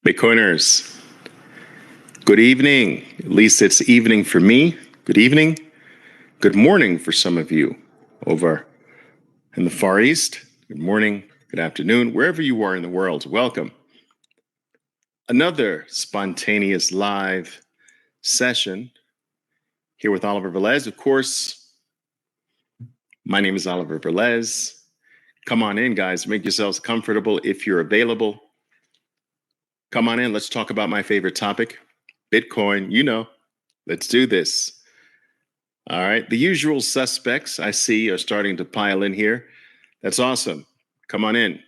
Bitcoiners, good evening. At least it's evening for me. Good evening. Good morning for some of you over in the Far East. Good morning, good afternoon, wherever you are in the world. Welcome. Another spontaneous live session here with Oliver Velez. Of course, my name is Oliver Velez. Come on in, guys. Make yourselves comfortable if you're available. Come on in. Let's talk about my favorite topic, Bitcoin. Let's do this. All right. The usual suspects I see are starting to pile in here. That's awesome. Come on in.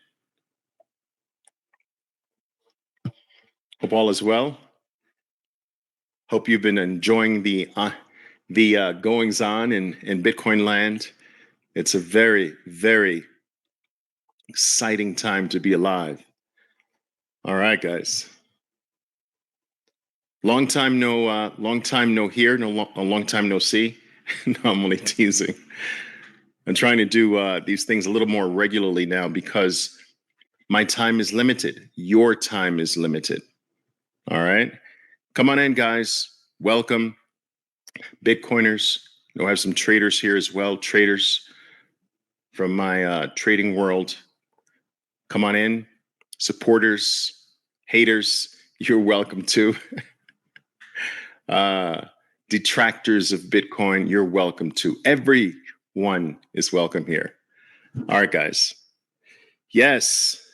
Hope all is well. Hope you've been enjoying the goings on in Bitcoin land. It's a very, very exciting time to be alive. All right, guys. Long time no hear, a long time no see. No, I'm only teasing. I'm trying to do these things a little more regularly now because my time is limited. Your time is limited. All right. Come on in, guys. Welcome. Bitcoiners. I have some traders here as well. Traders from my trading world. Come on in. Supporters, haters, you're welcome too. Detractors of Bitcoin, you're welcome too. Everyone is welcome here. All right, guys. Yes.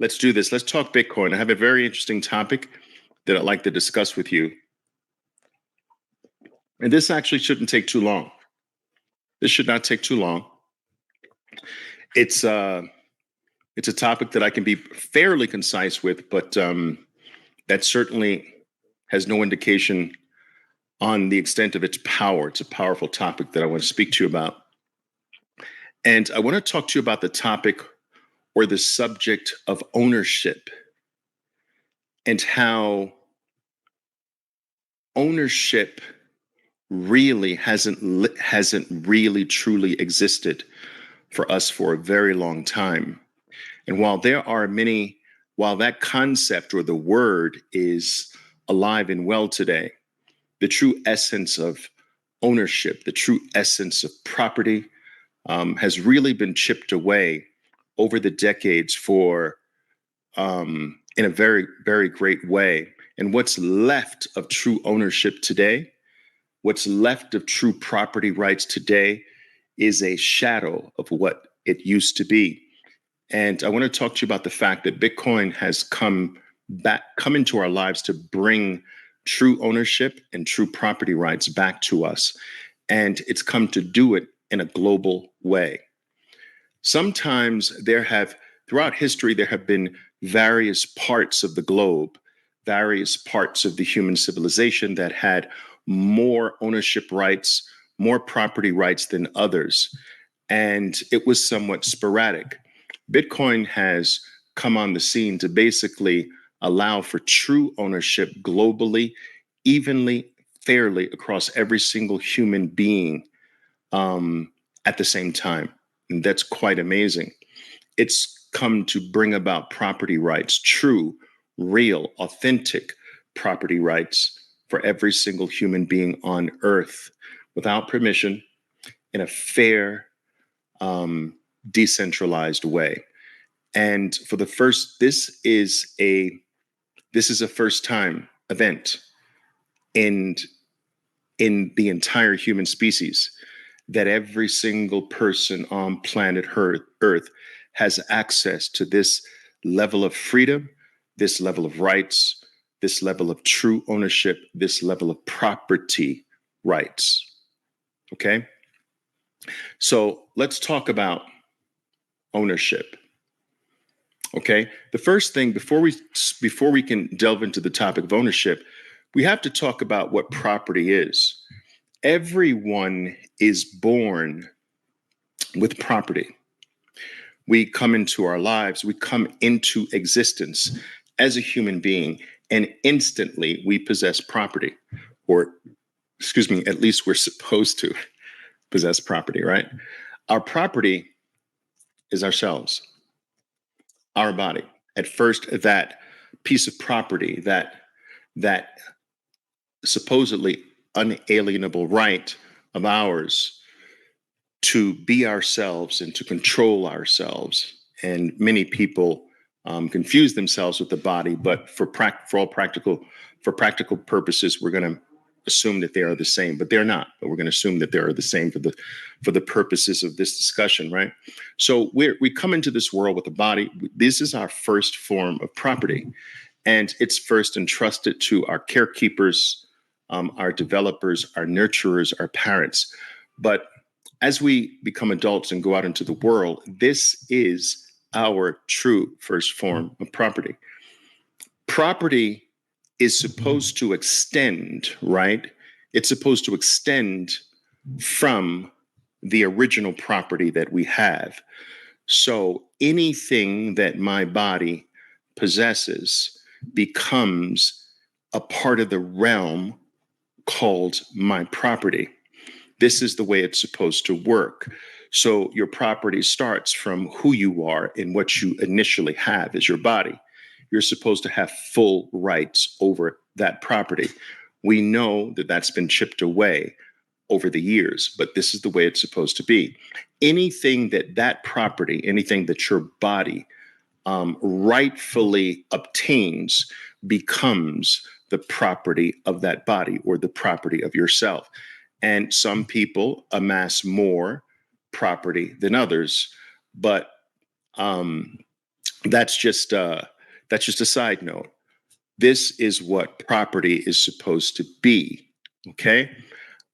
Let's do this. Let's talk Bitcoin. I have a very interesting topic that I'd like to discuss with you. And this actually shouldn't take too long. This should not take too long. It's a topic that I can be fairly concise with, but that certainly has no indication on the extent of its power. It's a powerful topic that I want to speak to you about. And I want to talk to you about the topic or the subject of ownership and how ownership really hasn't really truly existed for us for a very long time. And while that concept or the word is alive and well today, the true essence of ownership, the true essence of property has really been chipped away over the decades in a very, very great way. And what's left of true ownership today, what's left of true property rights today is a shadow of what it used to be. And I want to talk to you about the fact that Bitcoin has come into our lives to bring true ownership and true property rights back to us. And it's come to do it in a global way. Sometimes throughout history, there have been various parts of the globe, various parts of the human civilization that had more ownership rights, more property rights than others. And it was somewhat sporadic. Bitcoin has come on the scene to basically allow for true ownership globally, evenly, fairly across every single human being at the same time. And that's quite amazing. It's come to bring about property rights, true, real, authentic property rights for every single human being on Earth without permission in a fair, decentralized way. And this is a first time event in the entire human species that every single person on planet Earth has access to this level of freedom, this level of rights, this level of true ownership, this level of property rights. Okay? So let's talk about ownership. Okay? The first thing, before we can delve into the topic of ownership, we have to talk about what property is. Everyone is born with property. We come into our lives, we come into existence as a human being, and instantly we possess property, or at least we're supposed to possess property, right? Our property is ourselves, our body. At first, that piece of property, that supposedly unalienable right of ours to be ourselves and to control ourselves. And many people confuse themselves with the body, but for practical purposes, we're going to assume that they are the same, but they're not. But we're going to assume that they are the same for the purposes of this discussion, right? So we come into this world with a body. This is our first form of property, and it's first entrusted to our carekeepers, our developers, our nurturers, our parents. But as we become adults and go out into the world, this is our true first form of property. Property is supposed to extend, right? It's supposed to extend from the original property that we have. So anything that my body possesses becomes a part of the realm called my property. This is the way it's supposed to work. So your property starts from who you are and what you initially have as your body. You're supposed to have full rights over that property. We know that that's been chipped away over the years, but this is the way it's supposed to be. Anything that property, anything that your body rightfully obtains becomes the property of that body or the property of yourself. And some people amass more property than others, but that's just a side note. This is what property is supposed to be, okay?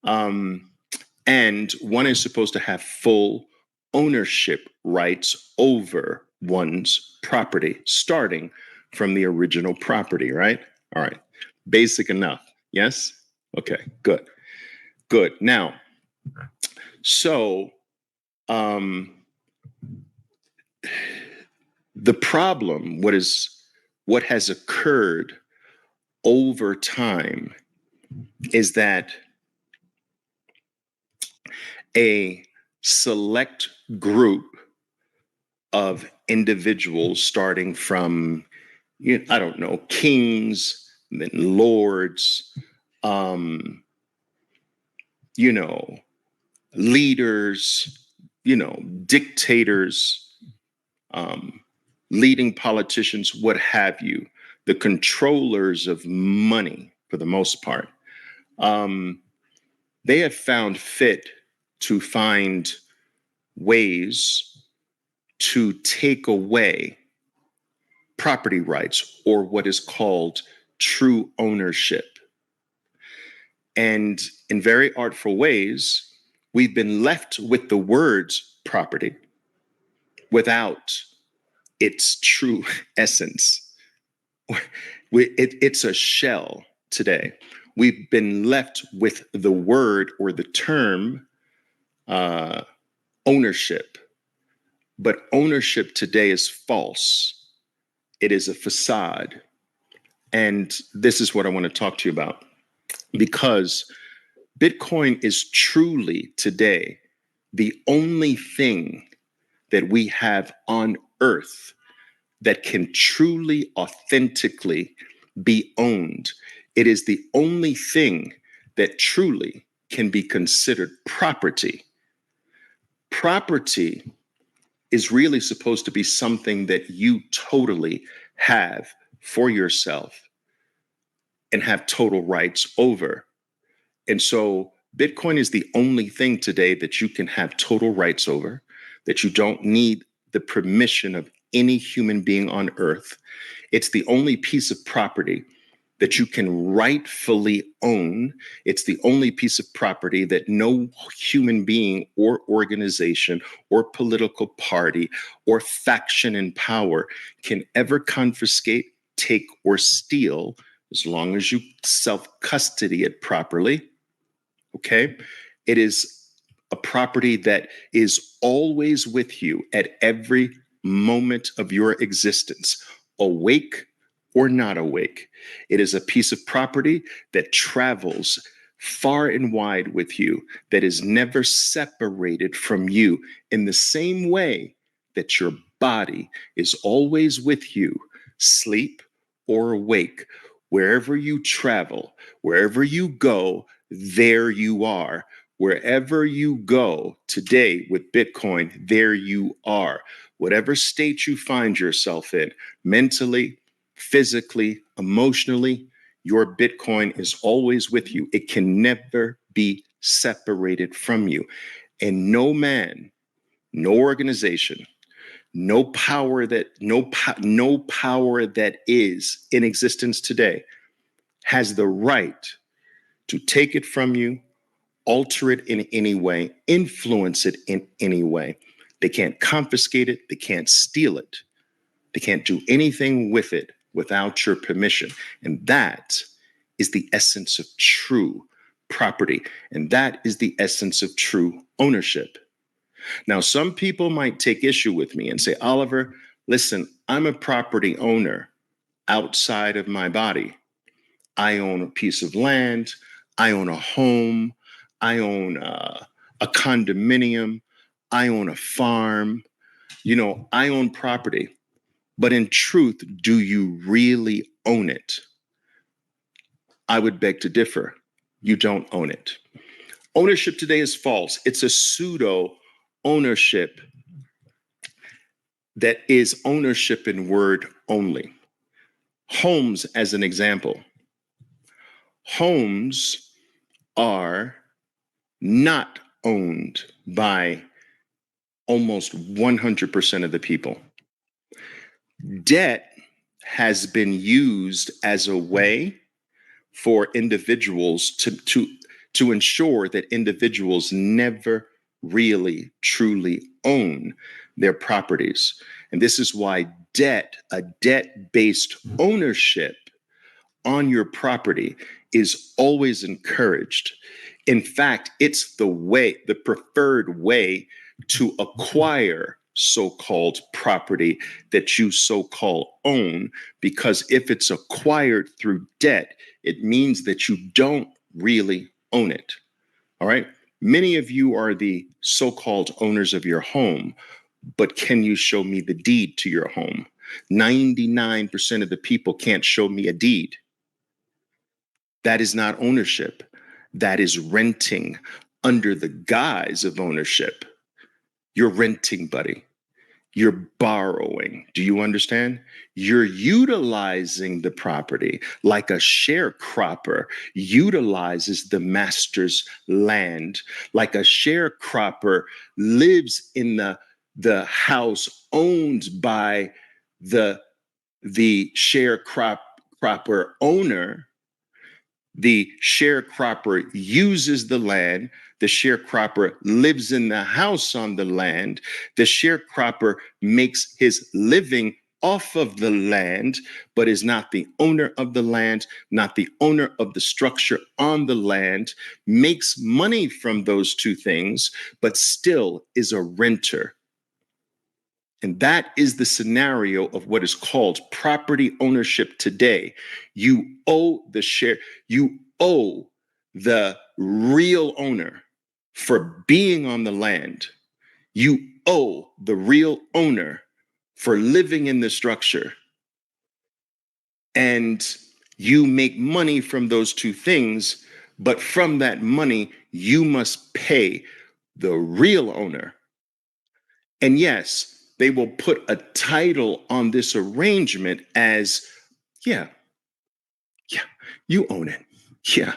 And one is supposed to have full ownership rights over one's property, starting from the original property, right? All right, basic enough, yes? Okay, good. Good. Now, so the problem, what has occurred over time is that a select group of individuals, starting from, I don't know, kings, then lords, leaders, dictators, leading politicians, what have you, the controllers of money for the most part, they have found fit to find ways to take away property rights or what is called true ownership. And in very artful ways, we've been left with the words property without its true essence. It's a shell today. We've been left with the word or the term ownership. But ownership today is false. It is a facade. And this is what I want to talk to you about, because Bitcoin is truly today the only thing that we have on earth that can truly, authentically be owned. It is the only thing that truly can be considered property. Property is really supposed to be something that you totally have for yourself and have total rights over. And so Bitcoin is the only thing today that you can have total rights over, that you don't need the permission of any human being on earth. It's the only piece of property that you can rightfully own. It's the only piece of property that no human being or organization or political party or faction in power can ever confiscate, take, or steal, as long as you self-custody it properly. Okay? It is a property that is always with you at every moment of your existence, awake or not awake. It is a piece of property that travels far and wide with you, that is never separated from you, in the same way that your body is always with you, sleep or awake, wherever you travel, wherever you go, there you are. Wherever you go today with Bitcoin, there you are. Whatever state you find yourself in, mentally, physically, emotionally, your Bitcoin is always with you. It can never be separated from you. And no man, no organization, no power that is in existence today has the right to take it from you, alter it in any way, influence it in any way. They can't confiscate it, they can't steal it, they can't do anything with it without your permission. And that is the essence of true property, and that is the essence of true ownership. Now, some people might take issue with me and say, Oliver, listen, I'm a property owner outside of my body. I own a piece of land. I own a home. I own a condominium. I own a farm. I own property. But in truth, do you really own it? I would beg to differ. You don't own it. Ownership today is false. It's a pseudo ownership that is ownership in word only. Homes, as an example. Homes are not owned by almost 100% of the people. Debt has been used as a way for individuals to ensure that individuals never really truly own their properties. And this is why a debt-based ownership on your property is always encouraged. In fact, it's the preferred way to acquire so-called property that you so-called own, because if it's acquired through debt, it means that you don't really own it. All right. Many of you are the so-called owners of your home, but can you show me the deed to your home? 99% of the people can't show me a deed. That is not ownership. That is renting under the guise of ownership. You're renting, buddy. You're borrowing. Do you understand? You're utilizing the property like a sharecropper utilizes the master's land, like a sharecropper lives in the house owned by the sharecropper owner. The sharecropper uses the land. The sharecropper lives in the house on the land. The sharecropper makes his living off of the land, but is not the owner of the land, not the owner of the structure on the land, makes money from those two things, but still is a renter. And that is the scenario of what is called property ownership today. You owe the real owner for being on the land. You owe the real owner for living in the structure. And you make money from those two things, but from that money, you must pay the real owner. And yes, they will put a title on this arrangement as, yeah, you own it. Yeah,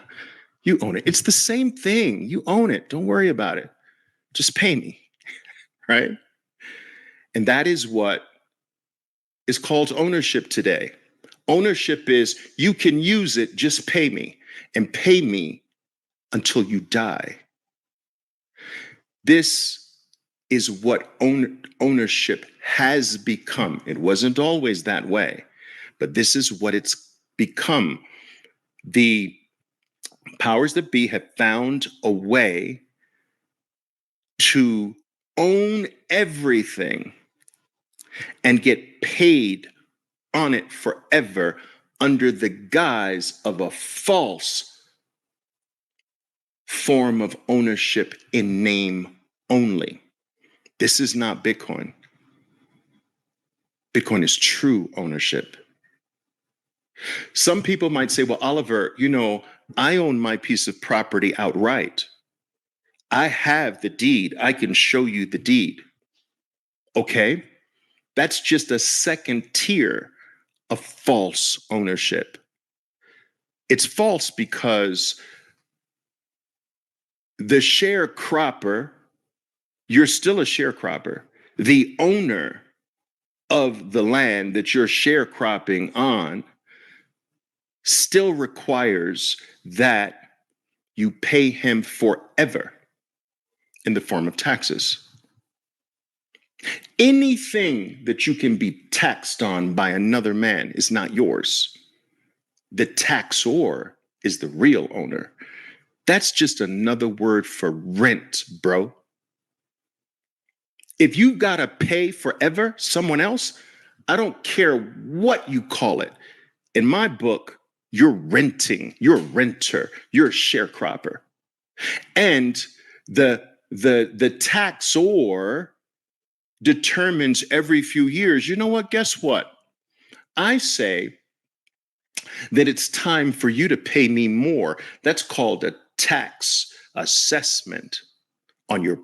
you own it. It's the same thing. You own it. Don't worry about it. Just pay me, right? And that is what is called ownership today. Ownership is you can use it, just pay me, and pay me until you die. This is what ownership has become. It wasn't always that way, but this is what it's become. The powers that be have found a way to own everything and get paid on it forever under the guise of a false form of ownership in name only. This is not Bitcoin. Bitcoin is true ownership. Some people might say, well, Oliver, I own my piece of property outright. I have the deed. I can show you the deed. Okay. That's just a second tier of false ownership. It's false because the sharecropper, you're still a sharecropper. The owner of the land that you're sharecropping on still requires that you pay him forever in the form of taxes. Anything that you can be taxed on by another man is not yours. The taxor is the real owner. That's just another word for rent, bro. If you gotta pay forever someone else, I don't care what you call it. In my book, you're renting, you're a renter, you're a sharecropper. And the taxor determines every few years, you know what? Guess what? I say that it's time for you to pay me more. That's called a tax assessment on your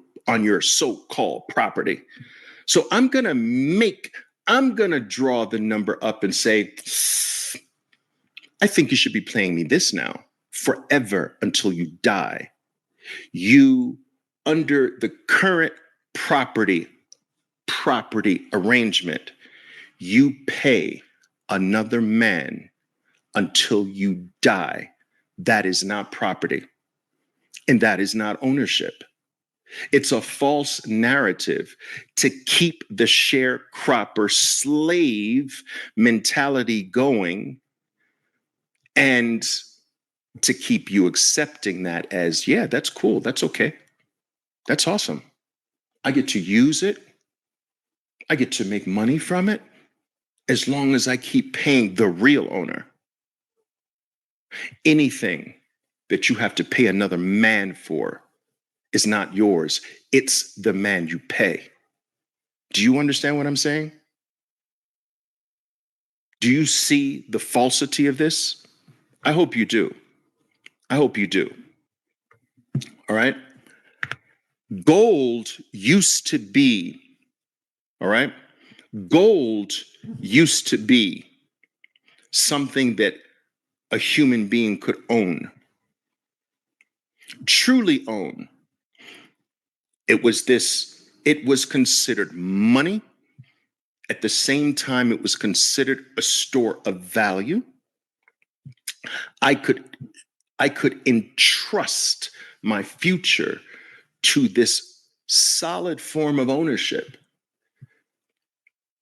so-called property. So I'm going to draw the number up and say, I think you should be paying me this now forever until you die. You, under the current property arrangement, you pay another man until you die. That is not property, and that is not ownership. It's a false narrative to keep the sharecropper slave mentality going and to keep you accepting that as, yeah, that's cool. That's okay. That's awesome. I get to use it. I get to make money from it as long as I keep paying the real owner. Anything that you have to pay another man for is not yours. It's the man you pay. Do you understand what I'm saying? Do you see the falsity of this? I hope you do. I hope you do. All right. Gold used to be, all right. Gold used to be something that a human being could own, truly own. It was considered money. At the same time, it was considered a store of value. I could entrust my future to this solid form of ownership.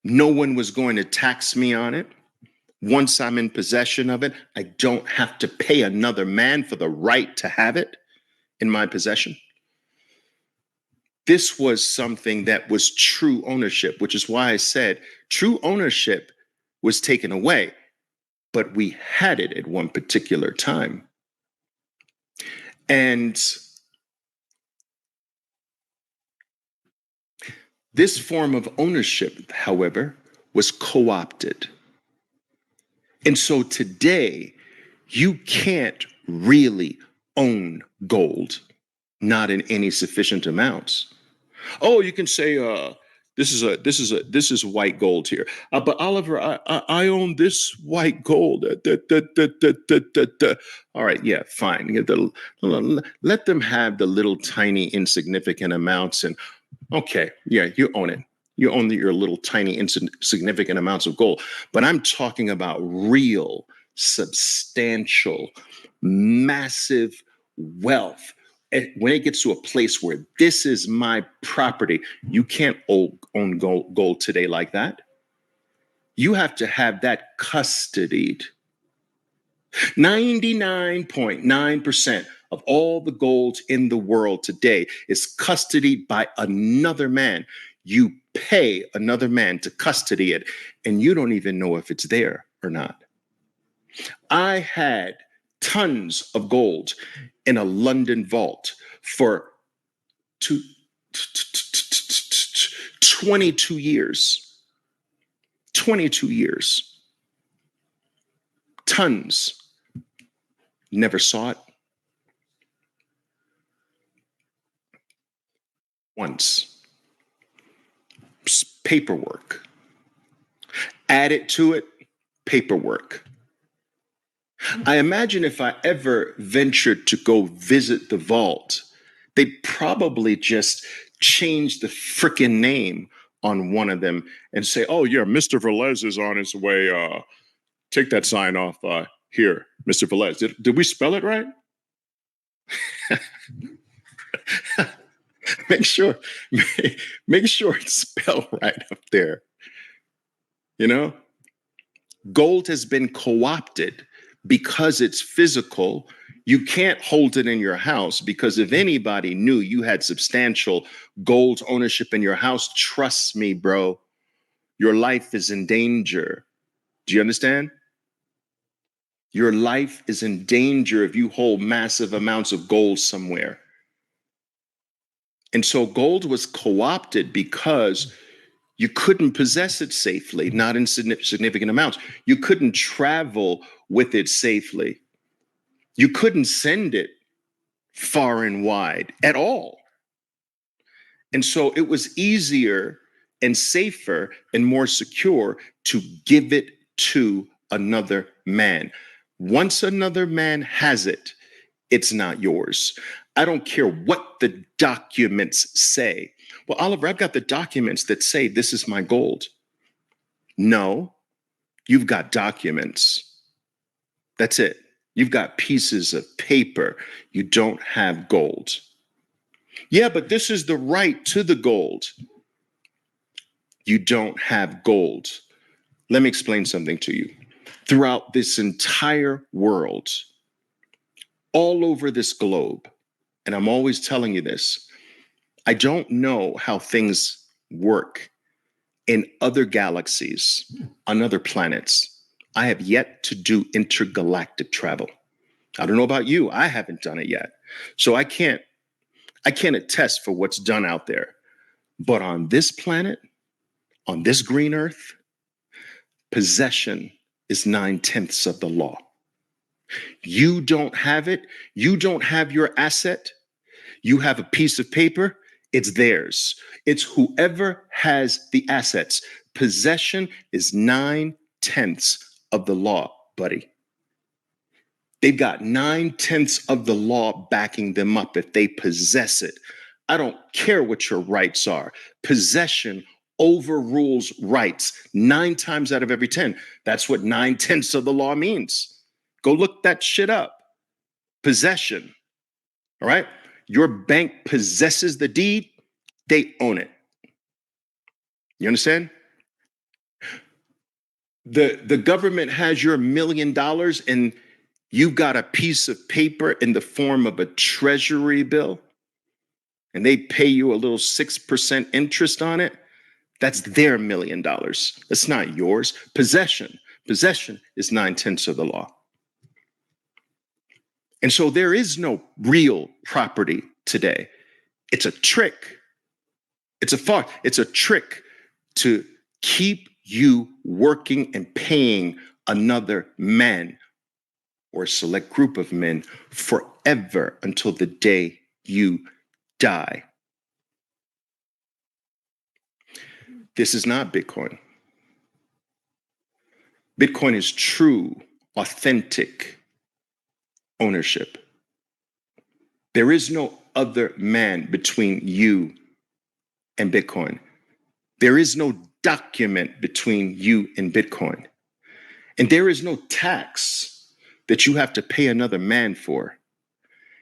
No one was going to tax me on it. Once I'm in possession of it, I don't have to pay another man for the right to have it in my possession. This was something that was true ownership, which is why I said true ownership was taken away, but we had it at one particular time. And this form of ownership, however, was co-opted. And so today, you can't really own gold, not in any sufficient amounts. Oh, you can say, this is white gold here. But Oliver, I own this white gold. All right, yeah, fine. Let them have the little tiny insignificant amounts, and okay, yeah, you own it. You own your little tiny insignificant amounts of gold. But I'm talking about real, substantial, massive wealth. When it gets to a place where this is my property, you can't own gold today like that. You have to have that custodied. 99.9% of all the gold in the world today is custodied by another man. You pay another man to custody it, and you don't even know if it's there or not. I had tons of gold in a London vault for 22 years. 22 years. Tons. Never saw it. Once. Paperwork. Added to it, paperwork. I imagine if I ever ventured to go visit the vault, they'd probably just change the frickin' name on one of them and say, oh, yeah, Mr. Velez is on his way. Take that sign off here, Mr. Velez. Did we spell it right? make sure it's spelled right up there. You know, gold has been co-opted because it's physical. You can't hold it in your house because if anybody knew you had substantial gold ownership in your house, trust me, bro, your life is in danger. Do you understand? Your life is in danger if you hold massive amounts of gold somewhere. And so gold was co-opted because you couldn't possess it safely, not in significant amounts. You couldn't travel with it safely. You couldn't send it far and wide at all. And so it was easier and safer and more secure to give it to another man. Once another man has it, it's not yours. I don't care what the documents say. Well, Oliver, I've got the documents that say this is my gold. No, you've got documents. That's it. You've got pieces of paper. You don't have gold. Yeah, but this is the right to the gold. You don't have gold. Let me explain something to you. Throughout this entire world, all over this globe, and I'm always telling you this, I don't know how things work in other galaxies, on other planets. I have yet to do intergalactic travel. I don't know about you. I haven't done it yet. So I can't attest for what's done out there. But on this planet, on this green earth, possession is 9/10 of the law. You don't have it. You don't have your asset. You have a piece of paper. It's theirs. It's whoever has the assets. Possession is 9/10 of the law, buddy. They've got 9/10 of the law backing them up if they possess it. I don't care what your rights are. Possession overrules rights 9 times out of every 10. That's what 9/10 of the law means. Go look that shit up. Possession. All right? Your bank possesses the deed, they own it. You understand? The government has your $1 million and you've got a piece of paper in the form of a treasury bill, and they pay you a little 6% interest on it. That's their $1 million. That's not yours. Possession is 9/10 of the law. And so there is no real property today. It's a trick. It's a farce. It's a trick to keep you working and paying another man or a select group of men forever until the day you die. This is not Bitcoin. Bitcoin is true, authentic ownership. There is no other man between you and Bitcoin. There is no document between you and Bitcoin. And there is no tax that you have to pay another man for.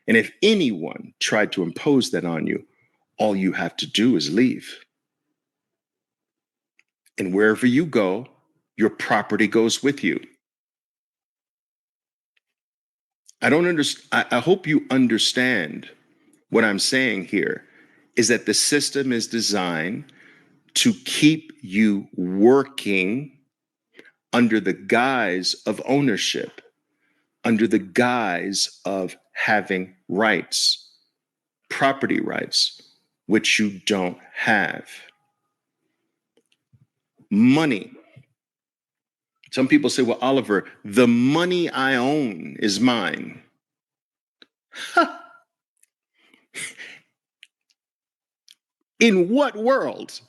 And if anyone tried to impose that on you, all you have to do is leave. And wherever you go, your property goes with you. I hope you understand what I'm saying here is that the system is designed to keep you working under the guise of ownership, under the guise of having rights, property rights, which you don't have. Money. Some people say, well, Oliver, the money I own is mine. In what world?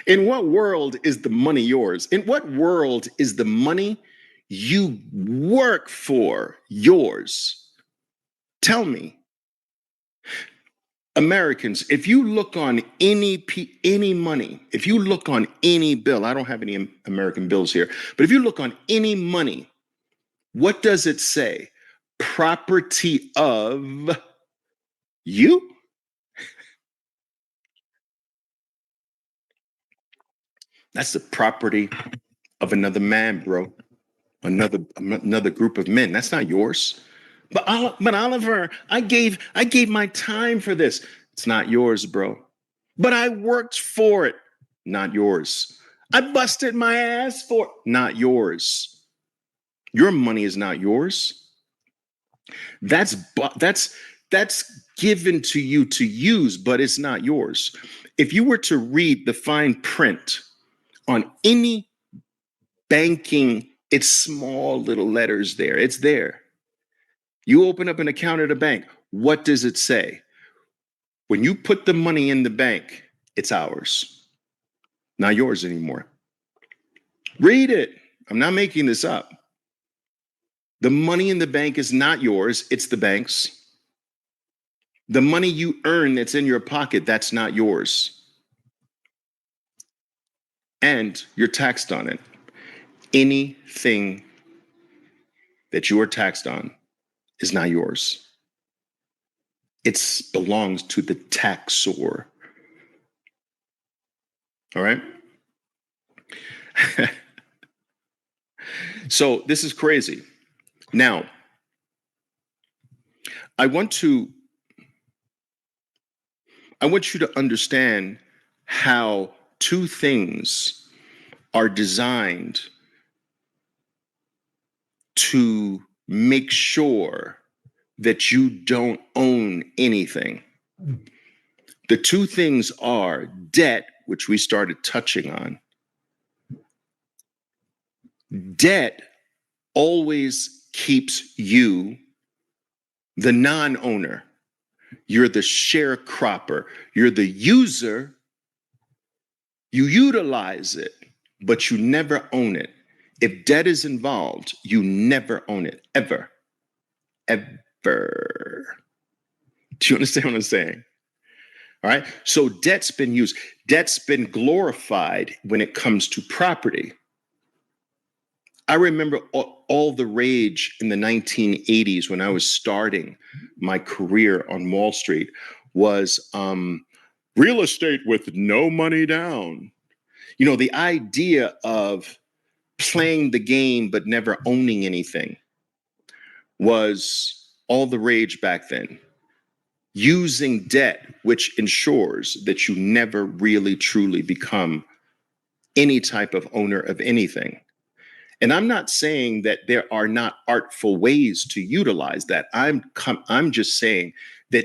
In what world is the money yours? In what world is the money you work for yours? Tell me. Americans, if you look on any money, if you look on any bill, I don't have any American bills here, but if you look on any money, what does it say? Property of you? That's the property of another man, bro. Another group of men. That's not yours. But Oliver, I gave my time for this. It's not yours, bro. But I worked for it. Not yours. I busted my ass for it. Not yours. Your money is not yours. That's given to you to use, but it's not yours. If you were to read the fine print on any banking, it's small little letters there. It's there. You open up an account at a bank. What does it say? When you put the money in the bank, it's ours, not yours anymore. Read it. I'm not making this up. The money in the bank is not yours, it's the bank's. The money you earn that's in your pocket, that's not yours. And you're taxed on it. Anything that you are taxed on is not yours. It belongs to the taxor. All right? So this is crazy. Now, I want you to understand how two things are designed to make sure that you don't own anything. The two things are debt, which we started touching on. Debt always keeps you the non-owner. You're the sharecropper. You're the user. You utilize it, but you never own it. If debt is involved, you never own it, ever. Ever. Do you understand what I'm saying? All right. So debt's been used. Debt's been glorified when it comes to property. I remember all the rage in the 1980s when I was starting my career on Wall Street was real estate with no money down. You know, the idea of playing the game but never owning anything was all the rage back then. Using debt, which ensures that you never really truly become any type of owner of anything. And I'm not saying that there are not artful ways to utilize that. I'm just saying that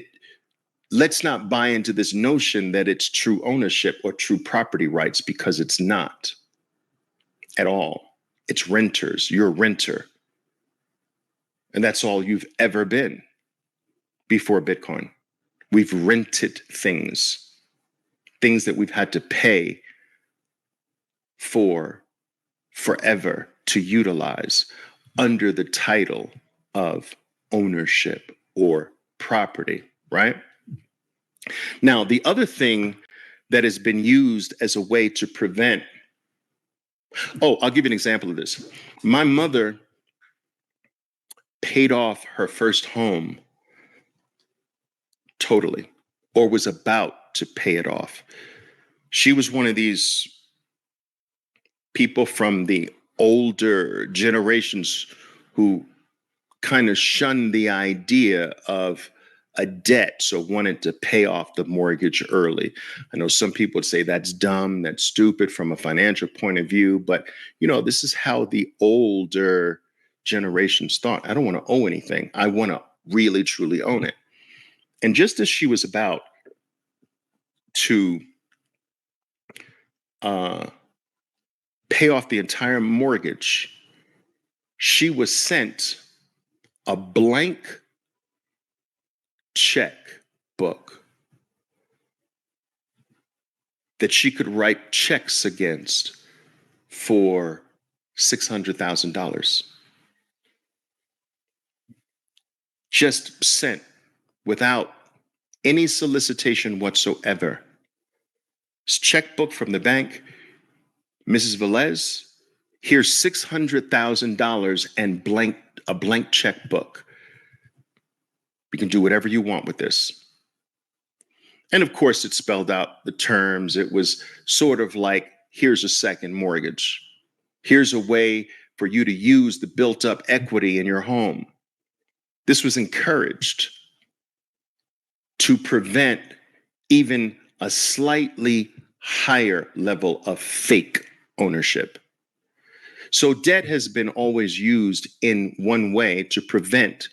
let's not buy into this notion that it's true ownership or true property rights, because it's not at all. It's renters. You're a renter. And that's all you've ever been before Bitcoin. We've rented things that we've had to pay for forever to utilize under the title of ownership or property, right? Now, the other thing that has been used as a way to prevent, I'll give you an example of this. My mother paid off her first home totally, or was about to pay it off. She was one of these people from the older generations who kind of shunned the idea of a debt, so wanted to pay off the mortgage early. I know some people would say that's dumb, that's stupid from a financial point of view, but you know, this is how the older generations thought. I don't want to owe anything. I want to really truly own it. And just as she was about to pay off the entire mortgage, she was sent a blank checkbook that she could write checks against for $600,000. Just sent without any solicitation whatsoever. This checkbook from the bank, Mrs. Velez, here's $600,000 and a blank checkbook. You can do whatever you want with this. And of course, it spelled out the terms. It was sort of like, here's a second mortgage. Here's a way for you to use the built up equity in your home. This was encouraged to prevent even a slightly higher level of fake ownership. So debt has been always used in one way to prevent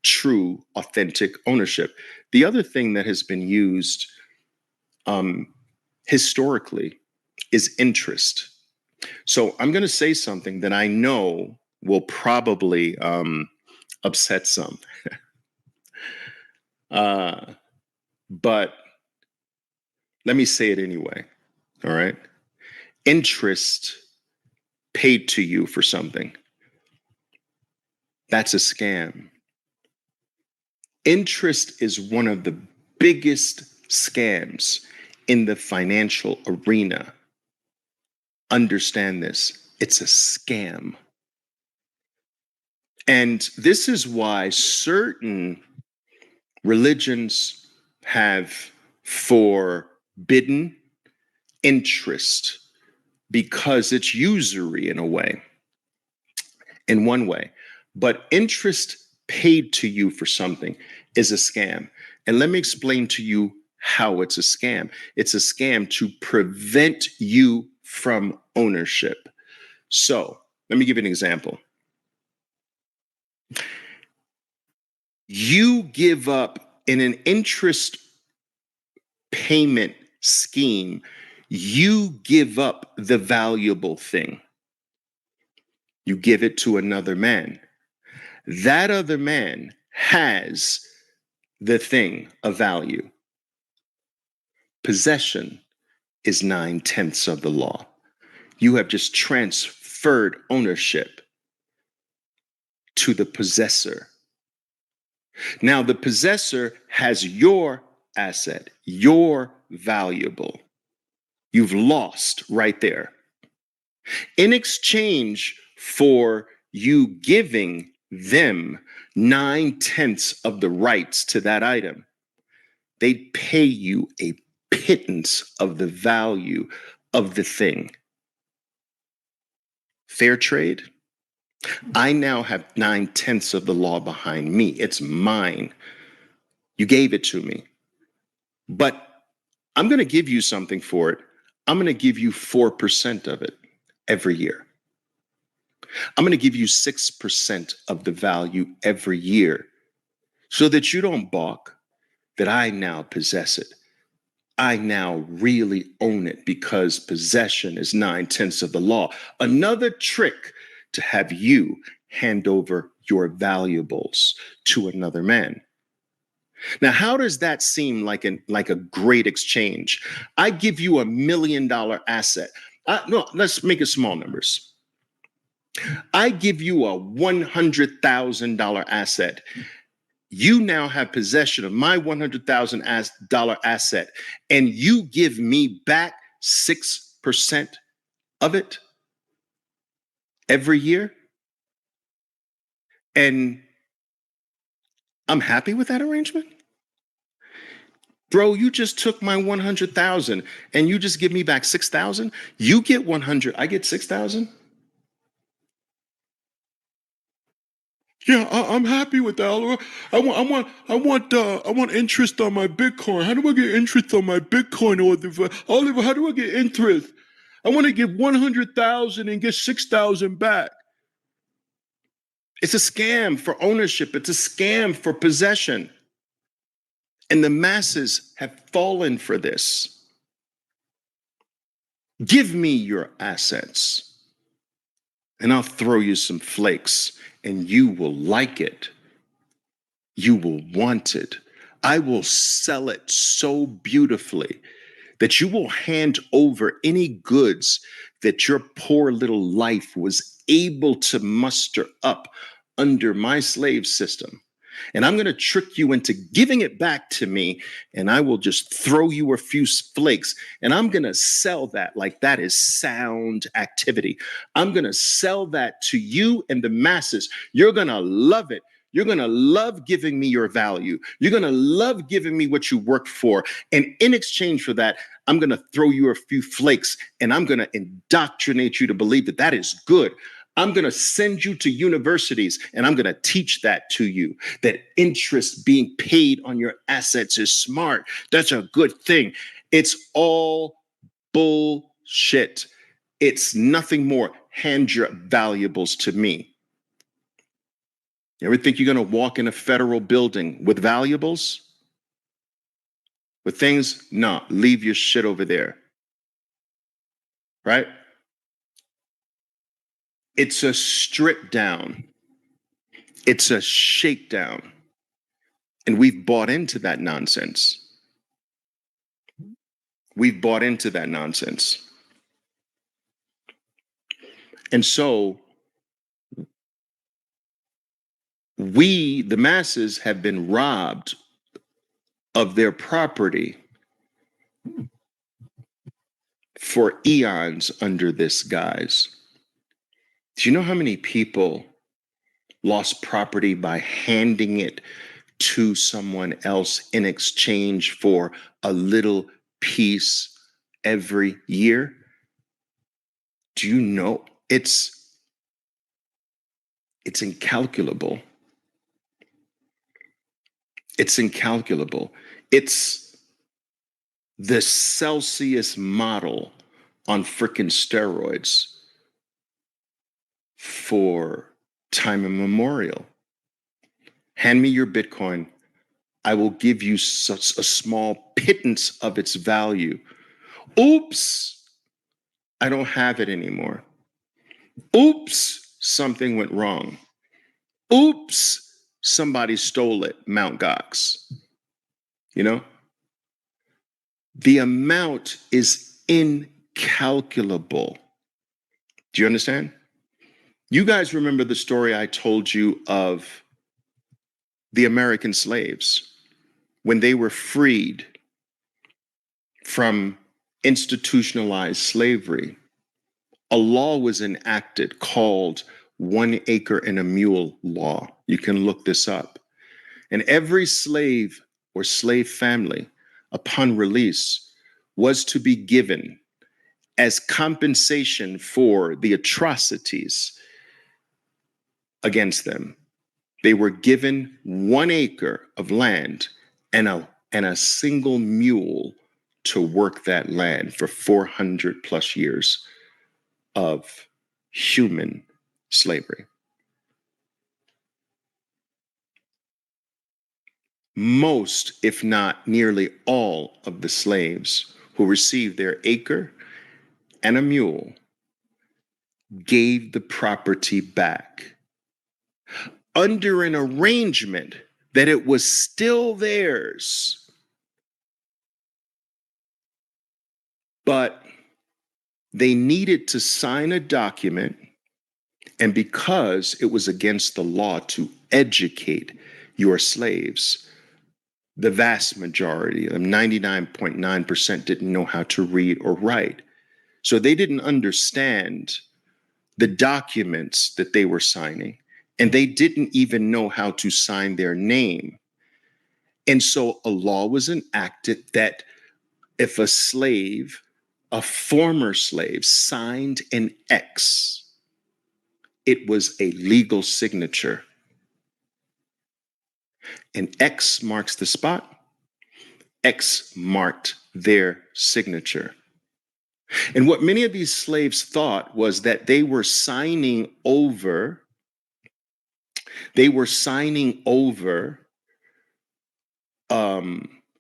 true, authentic ownership. The other thing that has been used historically is interest. So I'm going to say something that I know will probably upset some. But let me say it anyway. All right. Interest paid to you for something. That's a scam. Interest is one of the biggest scams in the financial arena. Understand this. It's a scam. And this is why certain religions have forbidden interest, because it's usury in a way, in one way. But interest paid to you for something is a scam. And let me explain to you how it's a scam. It's a scam to prevent you from ownership. So let me give you an example. You give up in an interest payment scheme, you give up the valuable thing. You give it to another man. That other man has the thing of value. Possession is 9/10 of the law. You have just transferred ownership to the possessor. Now, the possessor has your asset, your valuable. You've lost right there. In exchange for you giving them 9/10 of the rights to that item, they pay you a pittance of the value of the thing. Fair trade? I now have 9/10 of the law behind me. It's mine. You gave it to me. But I'm going to give you something for it. I'm going to give you 4% of it every year. I'm going to give you 6% of the value every year so that you don't balk that I now possess it. I now really own it because possession is 9/10 of the law. Another trick to have you hand over your valuables to another man. Now, how does that seem like a great exchange? I give you $1 million asset. No, let's make it small numbers. I give you a $100,000 asset. You now have possession of my $100,000 asset, and you give me back 6% of it every year. And I'm happy with that arrangement. Bro, you just took my 100,000 and you just give me back 6,000. You get 100, I get 6,000. Yeah, I'm happy with that. I want interest on my Bitcoin. How do I get interest on my Bitcoin, Oliver? How do I get interest? I want to give 100,000 and get 6,000 back. It's a scam for ownership. It's a scam for possession. And the masses have fallen for this. Give me your assets. and I'll throw you some flakes, and you will like it. You will want it. I will sell it so beautifully that you will hand over any goods that your poor little life was able to muster up under my slave system. And I'm going to trick you into giving it back to me, and I will just throw you a few flakes, and I'm going to sell that like that is sound activity. I'm going to sell that to you and the masses. You're going to love it. You're going to love giving me your value. You're going to love giving me what you worked for. And in exchange for that, I'm going to throw you a few flakes, and I'm going to indoctrinate you to believe that that is good. I'm going to send you to universities, and I'm going to teach that to you, that interest being paid on your assets is smart. That's a good thing. It's all bullshit. It's nothing more. Hand your valuables to me. You ever think you're going to walk in a federal building with valuables? With things? No, leave your shit over there. Right? It's a strip down. It's a shakedown. And we've bought into that nonsense. We've bought into that nonsense. And so we, the masses, have been robbed of their property for eons under this guise. Do you know how many people lost property by handing it to someone else in exchange for a little piece every year? Do you know? It's incalculable. It's incalculable. It's the Celsius model on frickin' steroids for time immemorial. Hand me your Bitcoin. I will give you such a small pittance of its value. Oops, I don't have it anymore. Oops, something went wrong. Oops, somebody stole it, Mount Gox. You know? The amount is incalculable. Do you understand? You guys remember the story I told you of the American slaves when they were freed from institutionalized slavery. A law was enacted called 1 acre and a mule law. You can look this up. And every slave or slave family, upon release, was to be given as compensation for the atrocities against them. They were given 1 acre of land and a single mule to work that land for 400 plus years of human slavery. Most, if not nearly all, of the slaves who received their acre and a mule gave the property back under an arrangement that it was still theirs, but they needed to sign a document, and because it was against the law to educate your slaves, the vast majority, 99.9%, didn't know how to read or write. So they didn't understand the documents that they were signing, and they didn't even know how to sign their name. And so a law was enacted that if a slave, a former slave, signed an X, it was a legal signature. And X marks the spot. X marked their signature. And what many of these slaves thought was that they were signing over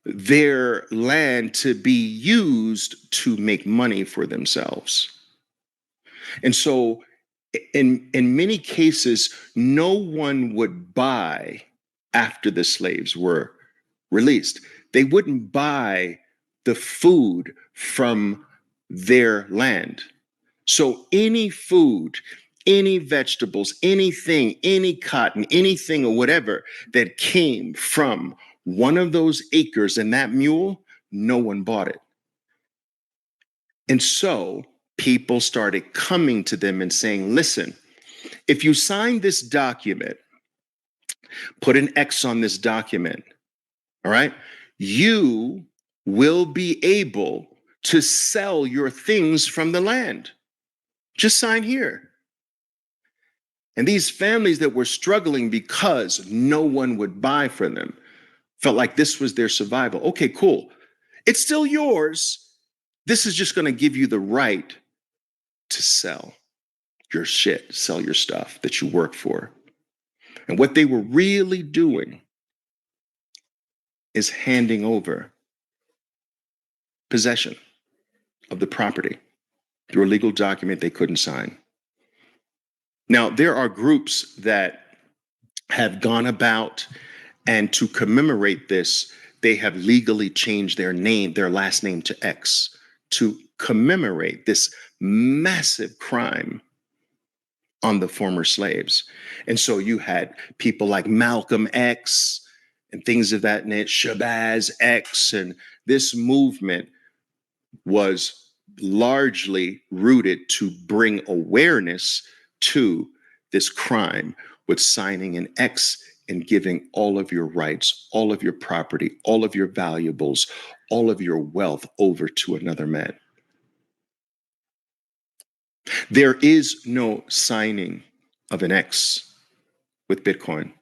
their land to be used to make money for themselves. And so in many cases, no one would buy after the slaves were released. They wouldn't buy the food from their land. So any food, any vegetables, anything, any cotton, anything or whatever that came from one of those acres and that mule, no one bought it. And so people started coming to them and saying, listen, if you sign this document, put an X on this document, all right, you will be able to sell your things from the land. Just sign here. And these families that were struggling because no one would buy for them felt like this was their survival. Okay, cool. It's still yours. This is just going to give you the right to sell your shit, sell your stuff that you work for. And what they were really doing is handing over possession of the property through a legal document they couldn't sign. Now, there are groups that have gone about, and to commemorate this, they have legally changed their name, their last name to X, to commemorate this massive crime on the former slaves. And so you had people like Malcolm X and things of that nature, Shabazz X, and this movement was largely rooted to bring awareness to this crime with signing an X and giving all of your rights, all of your property, all of your valuables, all of your wealth over to another man. There is no signing of an X with Bitcoin.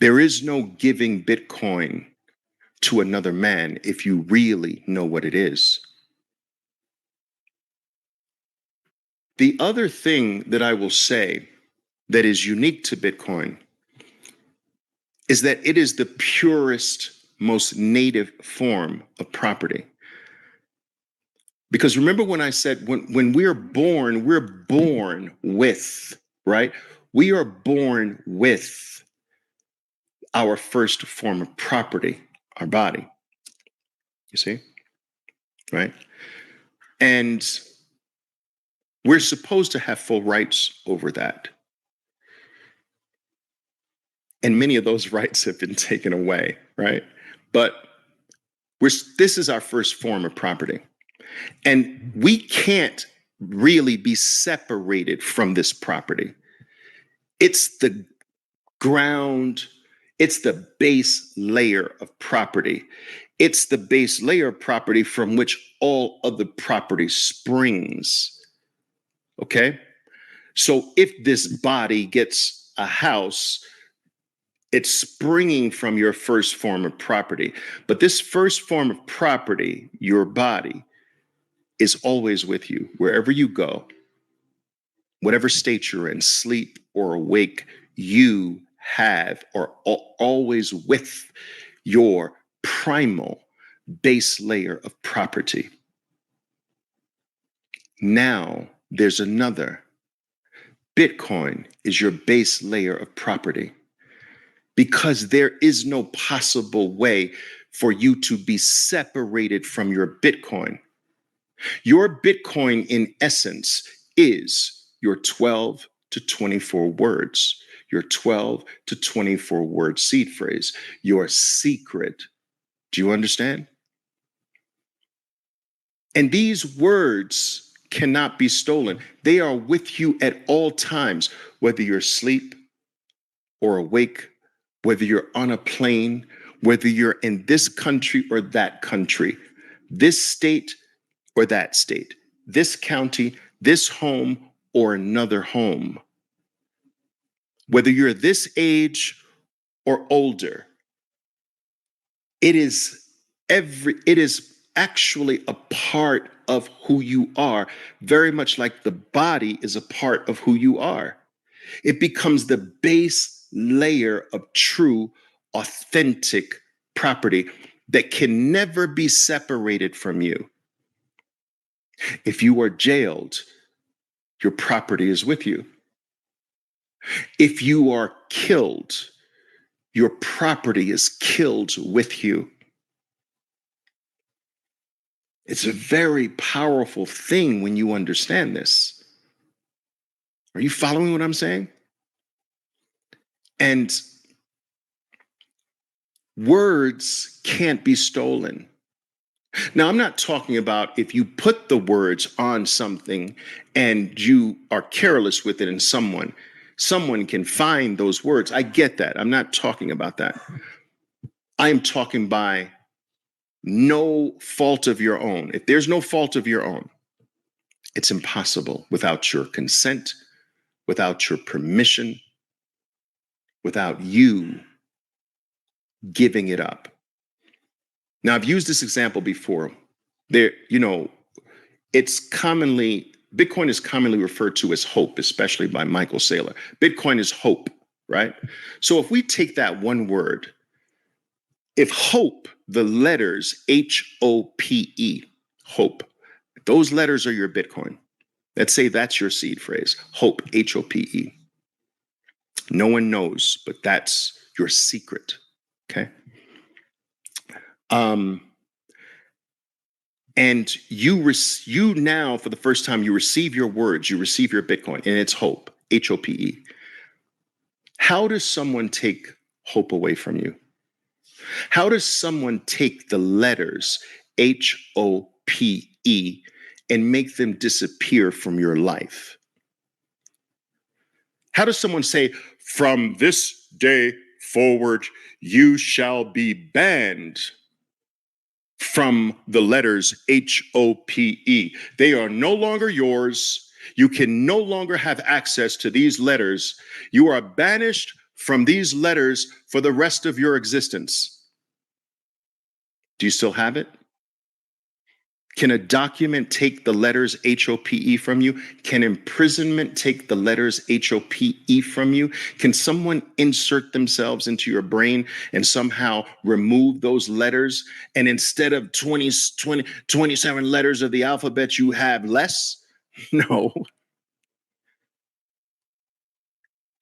There is no giving Bitcoin to another man if you really know what it is. The other thing that I will say that is unique to Bitcoin is that it is the purest, most native form of property. Because remember when I said when we're born with, right? We are born with our first form of property, our body. You see? Right? And we're supposed to have full rights over that. And many of those rights have been taken away, right? But this is our first form of property. And we can't really be separated from this property. It's the ground, it's the base layer of property. It's the base layer of property from which all other property springs. Okay? So if this body gets a house, it's springing from your first form of property. But this first form of property, your body, is always with you wherever you go, whatever state you're in, sleep or awake, you have or always with your primal base layer of property. Now there's another. Bitcoin is your base layer of property because there is no possible way for you to be separated from your Bitcoin. Your Bitcoin, in essence, is your 12 to 24 words, your 12 to 24 word seed phrase, your secret. Do you understand? And these words cannot be stolen. They are with you at all times, whether you're asleep or awake, whether you're on a plane, whether you're in this country or that country, this state or that state, this county, this home, or another home. Whether you're this age or older, it is actually a part of who you are, very much like the body is a part of who you are. It becomes the base layer of true, authentic property that can never be separated from you. If you are jailed, your property is with you. If you are killed, your property is killed with you. It's a very powerful thing when you understand this. Are you following what I'm saying? And words can't be stolen. Now, I'm not talking about if you put the words on something and you are careless with it and someone can find those words. I get that. I'm not talking about that. I am talking by no fault of your own. If there's no fault of your own, it's impossible without your consent, without your permission, without you giving it up. Now, I've used this example before. Bitcoin is commonly referred to as hope, especially by Michael Saylor. Bitcoin is hope, right? So if we take that one word, if hope, the letters HOPE, hope, those letters are your Bitcoin. Let's say that's your seed phrase, hope, HOPE. No one knows, but that's your secret, okay? And you now, for the first time, you receive your words, you receive your Bitcoin, and it's hope, HOPE. How does someone take hope away from you? How does someone take the letters HOPE and make them disappear from your life? How does someone say, from this day forward, you shall be banned from the letters HOPE? They are no longer yours. You can no longer have access to these letters. You are banished from these letters for the rest of your existence. Do you still have it? Can a document take the letters HOPE from you? Can imprisonment take the letters HOPE from you? Can someone insert themselves into your brain and somehow remove those letters? And instead of 27 letters of the alphabet, you have less? No.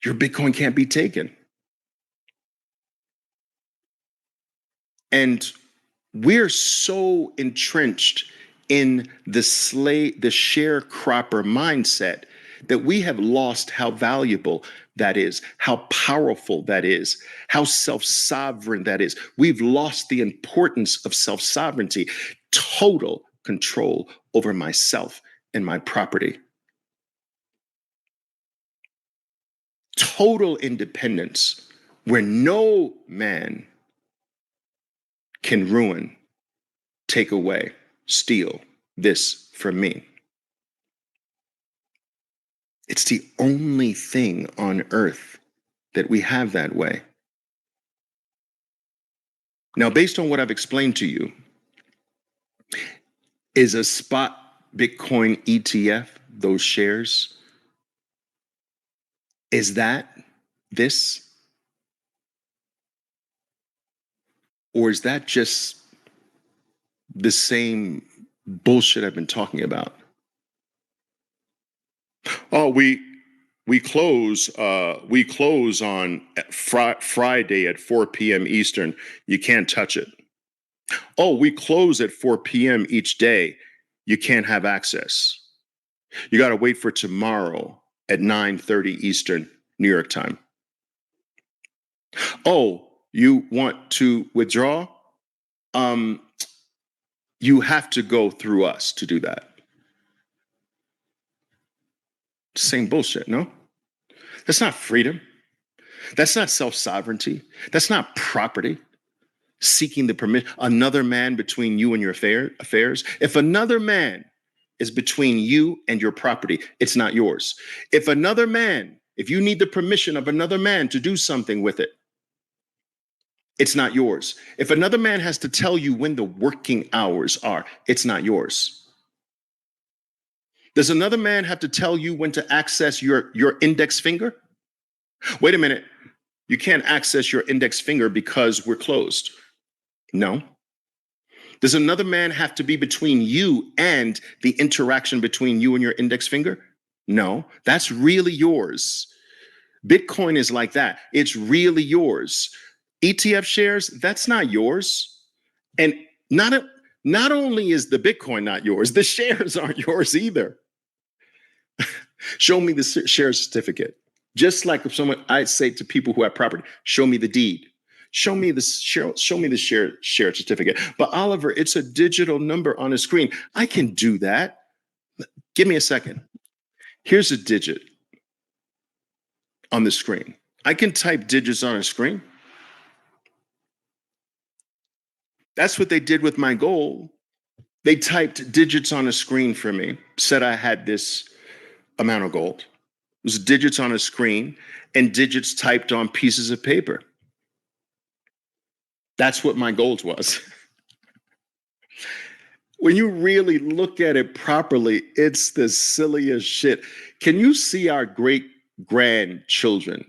Your Bitcoin can't be taken. And we're so entrenched in the sharecropper mindset that we have lost how valuable that is, how powerful that is, how self-sovereign that is. We've lost the importance of self-sovereignty, total control over myself and my property. Total independence where no man can ruin, take away, steal this from me. It's the only thing on earth that we have that way. Now, based on what I've explained to you, is a spot Bitcoin ETF, those shares, is that this? Or is that just the same bullshit I've been talking about? Oh, we close on Friday at 4 p.m. Eastern. You can't touch it. Oh, we close at 4 p.m. each day. You can't have access. You got to wait for tomorrow at 9:30 Eastern, New York time. Oh, you want to withdraw? You have to go through us to do that. Same bullshit, no? That's not freedom. That's not self-sovereignty. That's not property. Seeking the permission, another man between you and your affairs. If another man is between you and your property, it's not yours. If you need the permission of another man to do something with it, it's not yours. If another man has to tell you when the working hours are, it's not yours. Does another man have to tell you when to access your index finger? Wait a minute. You can't access your index finger because we're closed. No. Does another man have to be between you and the interaction between you and your index finger? No, that's really yours. Bitcoin is like that. It's really yours. ETF shares, that's not yours. And not a, not only is the Bitcoin not yours, the shares aren't yours either. Show me the share certificate. Just like if someone, I say to people who have property, show me the deed. Show me the share certificate. But Oliver, it's a digital number on a screen. I can do that. Give me a second. Here's a digit on the screen. I can type digits on a screen. That's what they did with my goal. They typed digits on a screen for me, said I had this amount of gold. It was digits on a screen and digits typed on pieces of paper. That's what my gold was. When you really look at it properly, it's the silliest shit. Can you see our great grandchildren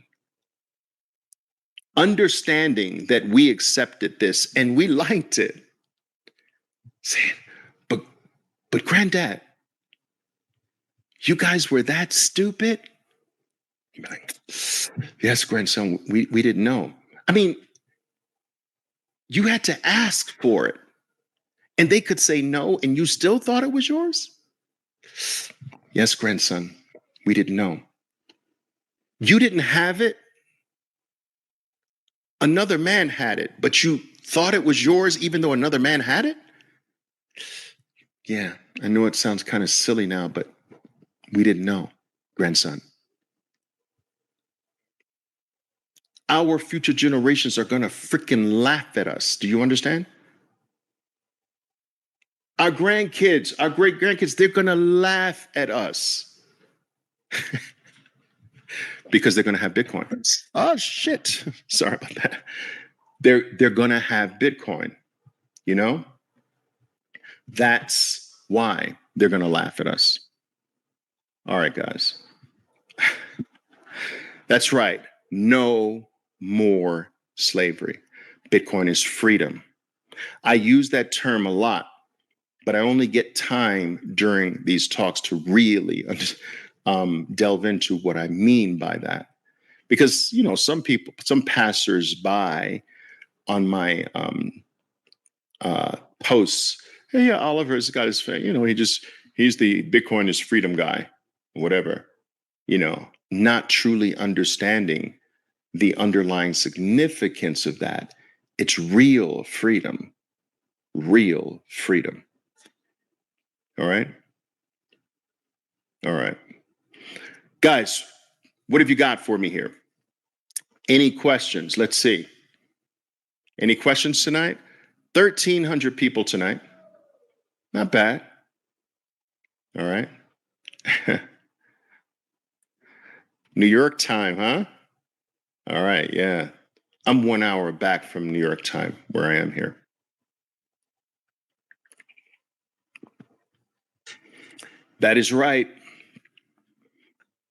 understanding that we accepted this and we liked it? Saying, but granddad, you guys were that stupid? You'd be like, yes, grandson, we didn't know. I mean, you had to ask for it. And they could say no, and you still thought it was yours? Yes, grandson, we didn't know. You didn't have it. Another man had it, but you thought it was yours even though another man had it? Yeah, I know it sounds kind of silly now, but we didn't know, grandson. Our future generations are going to freaking laugh at us. Do you understand? Our grandkids, our great grandkids, they're going to laugh at us because they're going to have Bitcoin. Oh, shit. Sorry about that. They're going to have Bitcoin, you know? That's why they're going to laugh at us. All right, guys. That's right. No more slavery. Bitcoin is freedom. I use that term a lot, but I only get time during these talks to really delve into what I mean by that. Because, you know, some people, some passers-by on my posts, hey, yeah, Oliver's got his, you know, he's the Bitcoin is freedom guy, whatever, you know, not truly understanding the underlying significance of that. It's real freedom, real freedom. All right. All right. Guys, what have you got for me here? Any questions? Let's see. Any questions tonight? 1,300 people tonight. Not bad. All right. New York time, huh? All right. Yeah. I'm 1 hour back from New York time where I am here. That is right.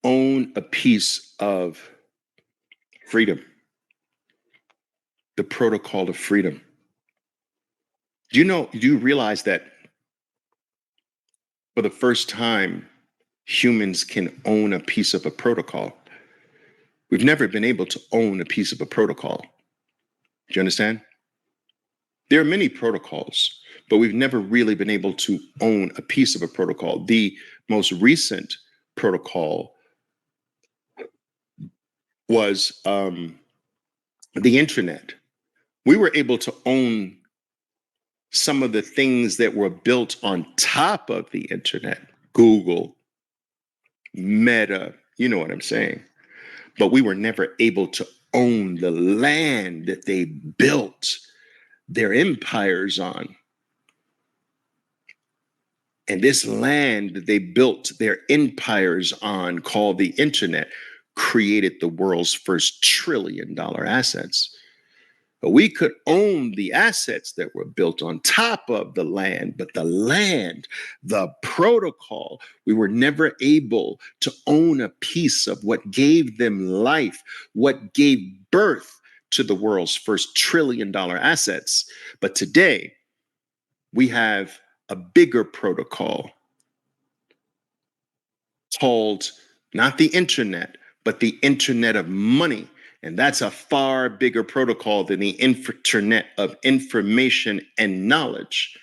Own a piece of freedom. The protocol of freedom. Do you realize that for the first time, humans can own a piece of a protocol? We've never been able to own a piece of a protocol. Do you understand? There are many protocols, but we've never really been able to own a piece of a protocol. The most recent protocol was the internet. We were able to own some of the things that were built on top of the internet. Google, Meta, you know what I'm saying? But we were never able to own the land that they built their empires on. And this land that they built their empires on, called the internet, created the world's first $1 trillion assets. But we could own the assets that were built on top of the land, but the land, the protocol, we were never able to own a piece of what gave them life, what gave birth to the world's first $1 trillion assets. But today, we have a bigger protocol. called not the internet, but the internet of money. And that's a far bigger protocol than the internet of information and knowledge.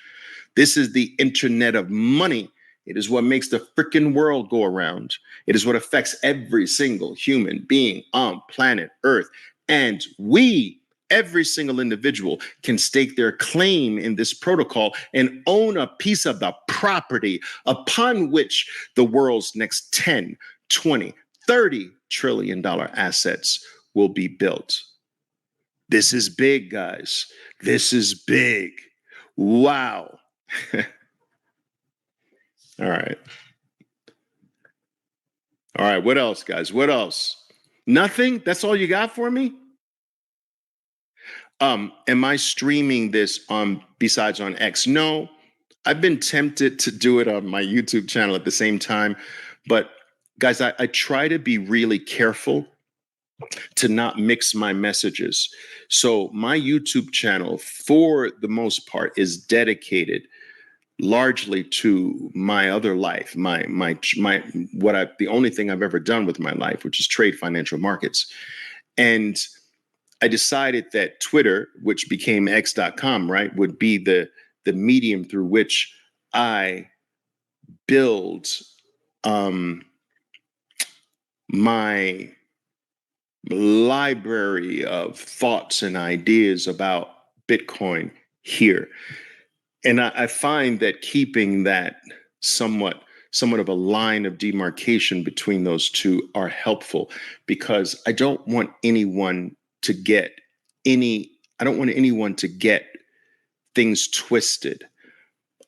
This is the internet of money. It is what makes the freaking world go around. It is what affects every single human being on planet Earth. And we, every single individual, can stake their claim in this protocol and own a piece of the property upon which the world's next 10, 20, $30 trillion assets will be built. This is big, guys. This is big. Wow. All right. All right. What else, guys? What else? Nothing? That's all you got for me? Am I streaming this on besides on X? No. I've been tempted to do it on my YouTube channel at the same time, but guys, I try to be really careful to not mix my messages. So my YouTube channel, for the most part, is dedicated largely to my other life, the only thing I've ever done with my life, which is trade financial markets. And I decided that Twitter, which became X.com, right, would be the medium through which I build my library of thoughts and ideas about Bitcoin here. And I find that keeping that somewhat of a line of demarcation between those two are helpful, because I don't want anyone to get things twisted.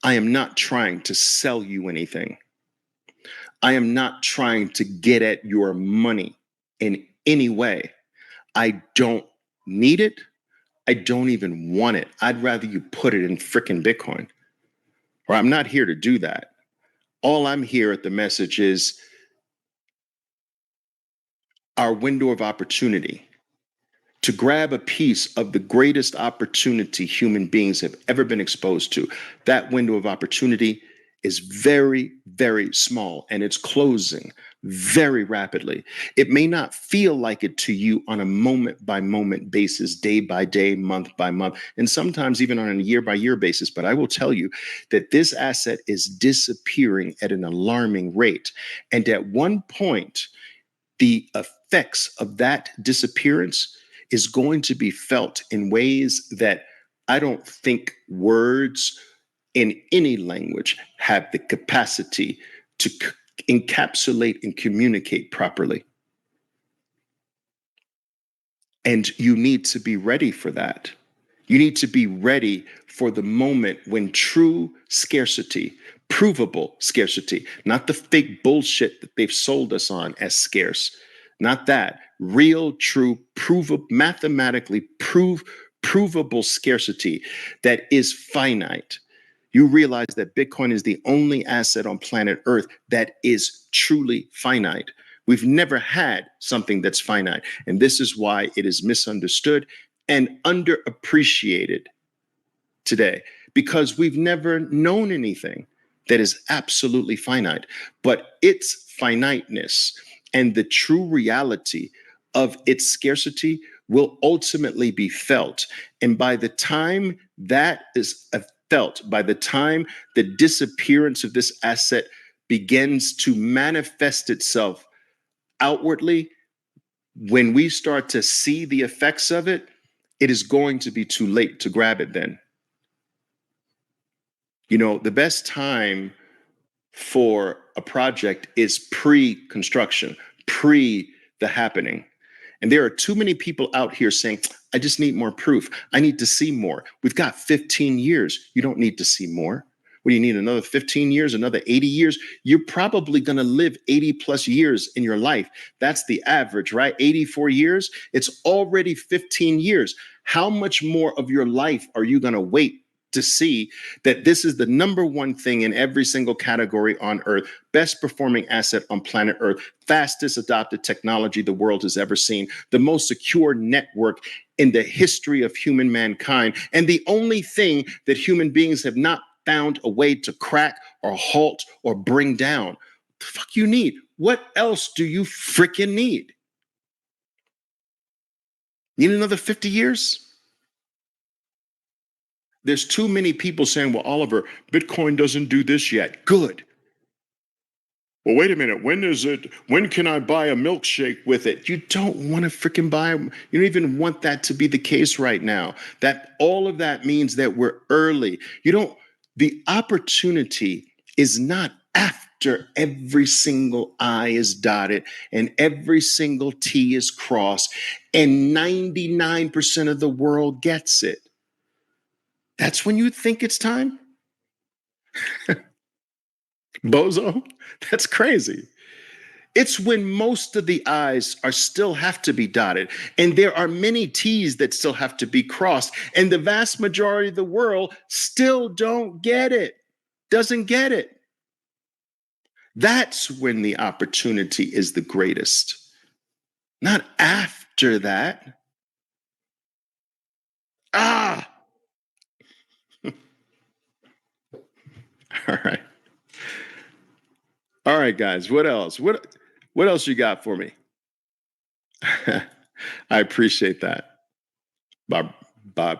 I am not trying to sell you anything. I am not trying to get at your money in any way. I don't need it. I don't even want it. I'd rather you put it in frickin' Bitcoin. Or I'm not here to do that. All I'm here at the message is our window of opportunity to grab a piece of the greatest opportunity human beings have ever been exposed to. That window of opportunity is very, very small, and it's closing very rapidly. It may not feel like it to you on a moment by moment basis, day by day, month by month, and sometimes even on a year by year basis. But I will tell you that this asset is disappearing at an alarming rate. And at one point, the effects of that disappearance is going to be felt in ways that I don't think words in any language have the capacity to encapsulate and communicate properly. And you need to be ready for that. You need to be ready for the moment when true scarcity, provable scarcity, not the fake bullshit that they've sold us on as scarce, not that, real, true, provable, mathematically provable scarcity that is finite. You realize that Bitcoin is the only asset on planet Earth that is truly finite. We've never had something that's finite. And this is why it is misunderstood and underappreciated today, because we've never known anything that is absolutely finite. But its finiteness and the true reality of its scarcity will ultimately be felt. And by the time that is felt, by the time the disappearance of this asset begins to manifest itself outwardly, when we start to see the effects of it, it is going to be too late to grab it then. You know, the best time for a project is pre-construction, pre the happening. And there are too many people out here saying, I just need more proof. I need to see more. We've got 15 years. You don't need to see more. What do you need? Another 15 years, another 80 years? You're probably going to live 80 plus years in your life. That's the average, right? 84 years. It's already 15 years. How much more of your life are you going to wait to see that this is the number one thing in every single category on Earth, best performing asset on planet Earth, fastest adopted technology the world has ever seen, the most secure network in the history of human mankind, and the only thing that human beings have not found a way to crack or halt or bring down? The fuck you need? What else do you freaking need? Need another 50 years? There's too many people saying, well, Oliver, Bitcoin doesn't do this yet. Good. Well, wait a minute. When is it? When can I buy a milkshake with it? You don't want to freaking buy. You don't even want that to be the case right now. That all of that means that we're early. You don't. The opportunity is not after every single I is dotted and every single T is crossed, and 99% of the world gets it. That's when you think it's time? Bozo? That's crazy. It's when most of the I's are still have to be dotted, and there are many T's that still have to be crossed, and the vast majority of the world still don't get it, doesn't get it. That's when the opportunity is the greatest, not after that. Ah, all right. All right, guys, what else? What else you got for me? I appreciate that. Bob, Bob,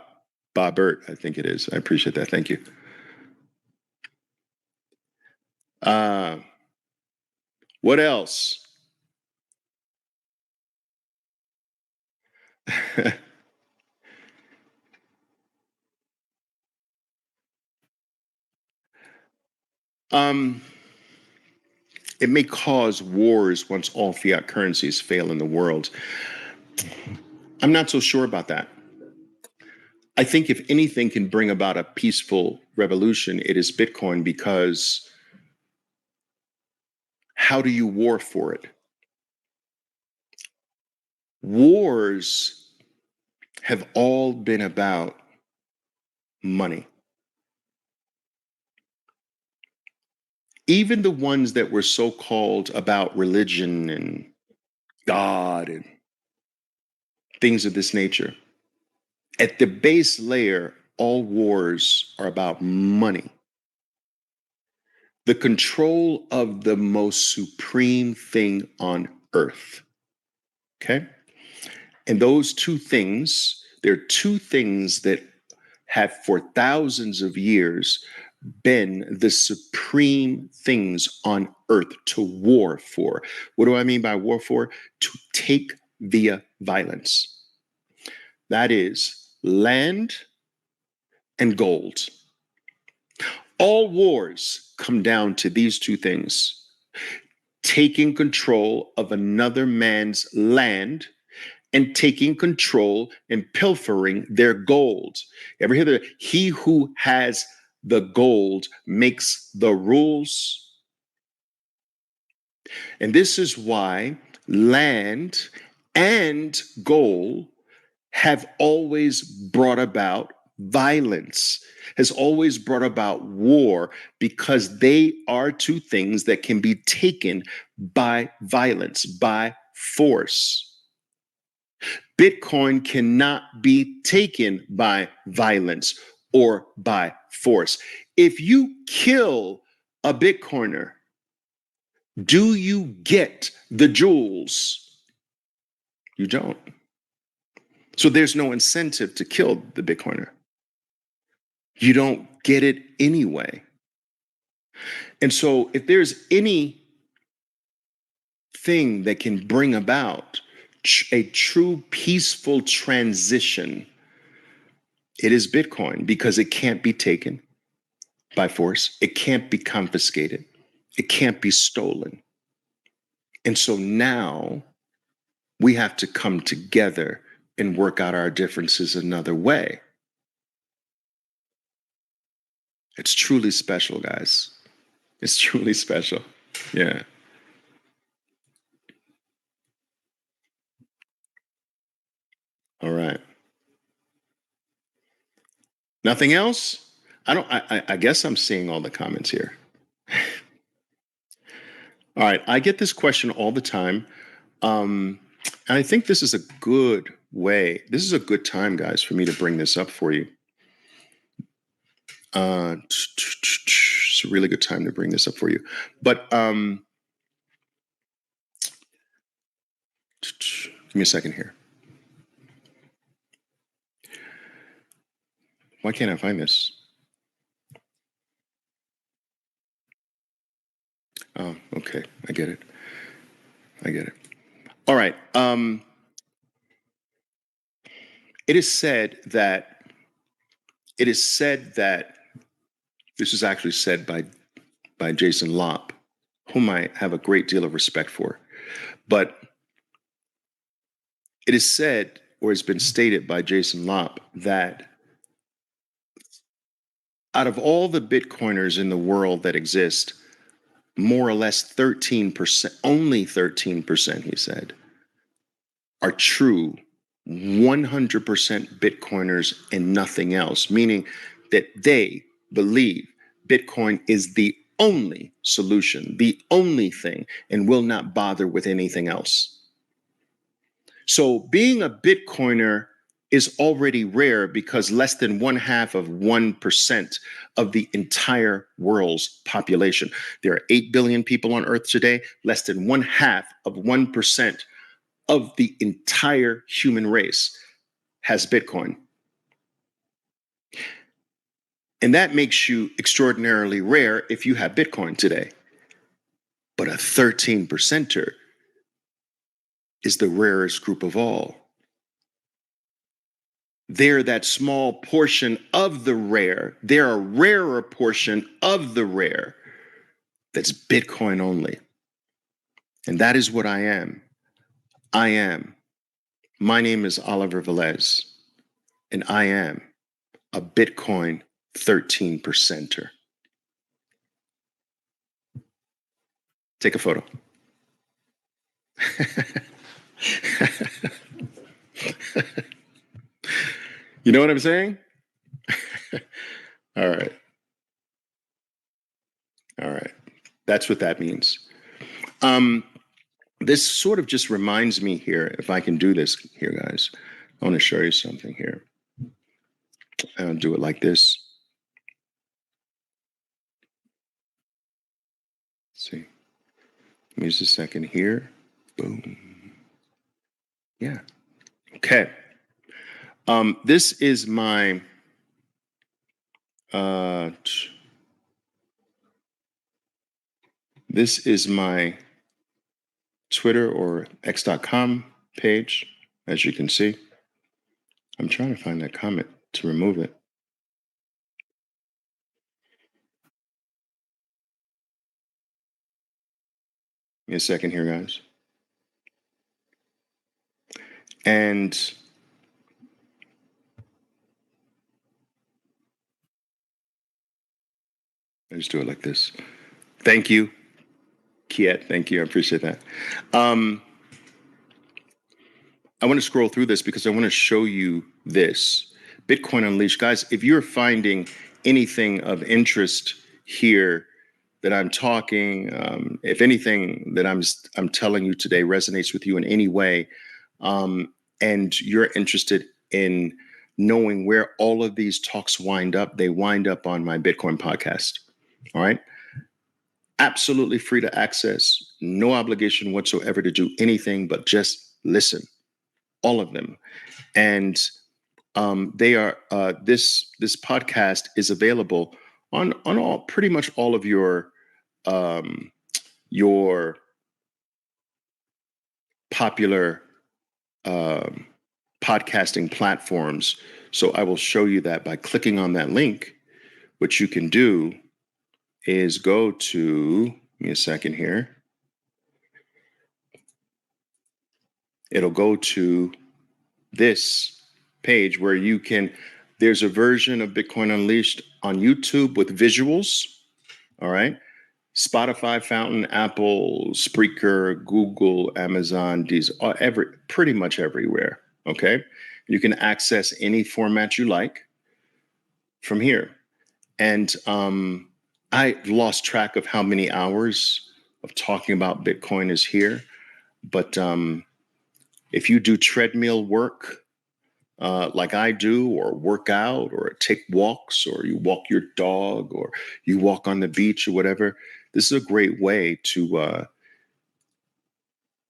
Bobbert, I think it is. I appreciate that. Thank you. Uh, what else? um, it may cause wars once all fiat currencies fail in the world. I'm not so sure about that. I think if anything can bring about a peaceful revolution, it is Bitcoin, because how do you war for it? Wars have all been about money. Even the ones that were so called about religion and God and things of this nature. At the base layer, all wars are about money. The control of the most supreme thing on earth. Okay? And those two things, there are two things that have for thousands of years been the supreme things on earth to war for. What do I mean by war for? To take via violence. That is land and gold. All wars come down to these two things: taking control of another man's land and taking control and pilfering their gold. Ever hear that? He who has the gold makes the rules. And this is why land and gold have always brought about violence, has always brought about war, because they are two things that can be taken by violence, by force. Bitcoin cannot be taken by violence or by force. If you kill a Bitcoiner, do you get the jewels? You don't. So there's no incentive to kill the Bitcoiner. You don't get it anyway. And so if there's any thing that can bring about a true peaceful transition, it is Bitcoin, because it can't be taken by force. It can't be confiscated. It can't be stolen. And so now we have to come together and work out our differences another way. It's truly special, guys. It's truly special. Yeah. All right. Nothing else? I guess I'm seeing all the comments here. All right. I get this question all the time. And I think this is a good way. This is a good time, guys, for me to bring this up for you. It's a really good time to bring this up for you. But Give me a second here. Why can't I find this? Oh, okay. I get it. All right. It is said that this is actually said by Jason Lopp, whom I have a great deal of respect for. But it is said, or has been stated by Jason Lopp, that out of all the Bitcoiners in the world that exist, more or less 13%, only 13%, he said, are true 100% Bitcoiners and nothing else, meaning that they believe Bitcoin is the only solution, the only thing, and will not bother with anything else. So being a Bitcoiner is already rare because less than 0.5% of the entire world's population. There are 8 billion people on Earth today. Less than 0.5% of the entire human race has Bitcoin. And that makes you extraordinarily rare if you have Bitcoin today. But a 13%er is the rarest group of all. They're that small portion of the rare. They're a rarer portion of the rare that's Bitcoin only. And that is what I am. My name is Oliver Velez, and I am a Bitcoin 13%er. Take a photo. You know what I'm saying? All right. That's what that means. This sort of just reminds me here, if I can do this here, guys, I want to show you something here. I'll do it like this. Let's see. Give me just a second here. Boom. Yeah. Okay. This is my Twitter or x.com page, as you can see. I'm trying to find that comment to remove it. Give me a second here, guys. And I just do it like this. Thank you, Kiet. Thank you. I appreciate that. I want to scroll through this because I want to show you this. Bitcoin Unleashed. Guys, if you're finding anything of interest here that I'm talking, if anything that I'm telling you today resonates with you in any way, and you're interested in knowing where all of these talks wind up, they wind up on my Bitcoin podcast. All right. Absolutely free to access, no obligation whatsoever to do anything but just listen. All of them. And they are this podcast is available on all pretty much all of your popular podcasting platforms. So I will show you that by clicking on that link. What you can do is go to, give me a second here. It'll go to this page where you can, there's a version of Bitcoin Unleashed on YouTube with visuals. All right. Spotify, Fountain, Apple, Spreaker, Google, Amazon, these are pretty much everywhere. Okay. You can access any format you like from here. And I lost track of how many hours of talking about Bitcoin is here. But if you do treadmill work like I do, or work out, or take walks, or you walk your dog, or you walk on the beach or whatever, this is a great way to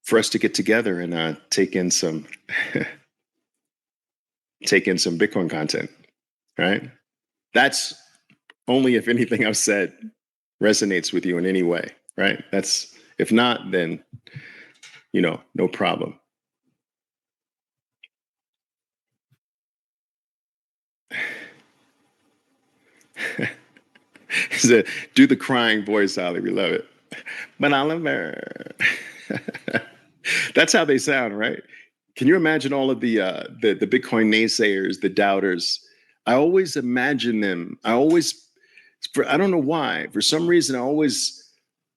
for us to get together and take in some take in some Bitcoin content, right? That's only if anything I've said resonates with you in any way, right? That's if not, then no problem. Do the crying voice, Ollie. We love it. But Oliver. That's how they sound, right? Can you imagine all of the Bitcoin naysayers, the doubters? I always imagine them. I don't know why. For some reason, I always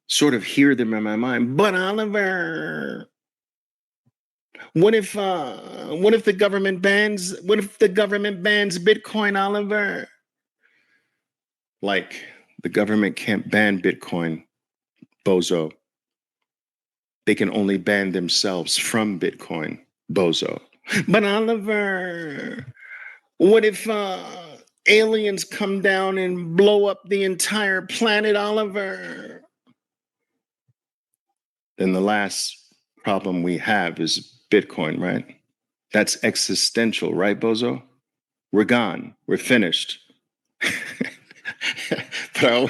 sort of hear them in my mind. But Oliver, what if the government bans Bitcoin, Oliver? Like the government can't ban Bitcoin, bozo. They can only ban themselves from Bitcoin, bozo. But Oliver, what if aliens come down and blow up the entire planet, Oliver? Then the last problem we have is Bitcoin, right? That's existential, right, bozo? We're gone. We're finished. But I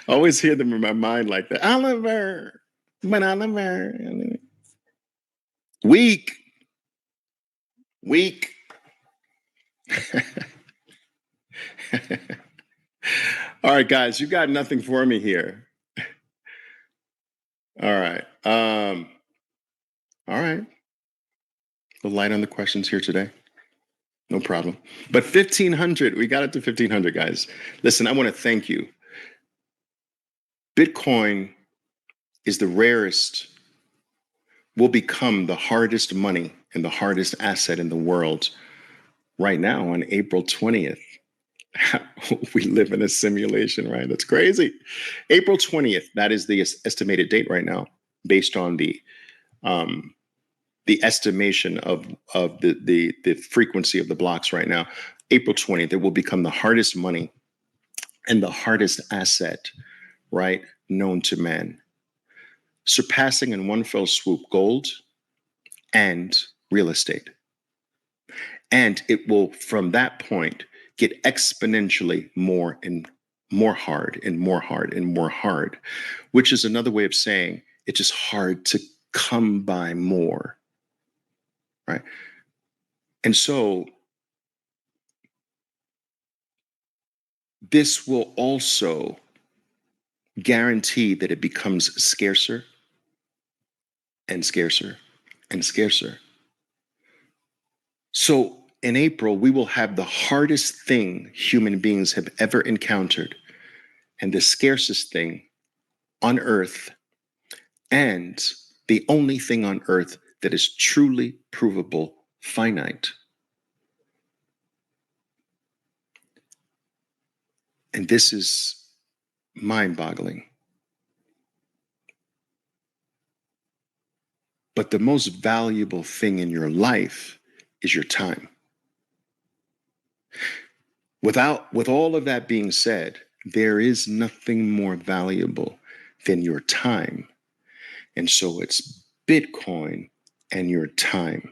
always hear them in my mind like that. Oliver, but Oliver, weak. All right, guys, you got nothing for me here. All right. All right. A light on the questions here today. No problem. But 1,500, we got it to 1,500, guys. Listen, I want to thank you. Bitcoin is the rarest, will become the hardest money and the hardest asset in the world right now on April 20th. We live in a simulation, right? That's crazy. April 20th, that is the estimated date right now, based on the estimation of the frequency of the blocks right now. April 20th, it will become the hardest money and the hardest asset, right, known to man, surpassing in one fell swoop gold and real estate. And it will, from that point, get exponentially more and more hard and more hard and more hard, which is another way of saying it's just hard to come by more, right? And so this will also guarantee that it becomes scarcer and scarcer and scarcer. So in April, we will have the hardest thing human beings have ever encountered and the scarcest thing on earth, and the only thing on earth that is truly provable finite. And this is mind-boggling. But the most valuable thing in your life is your time. With all of that being said, there is nothing more valuable than your time. And so it's Bitcoin and your time,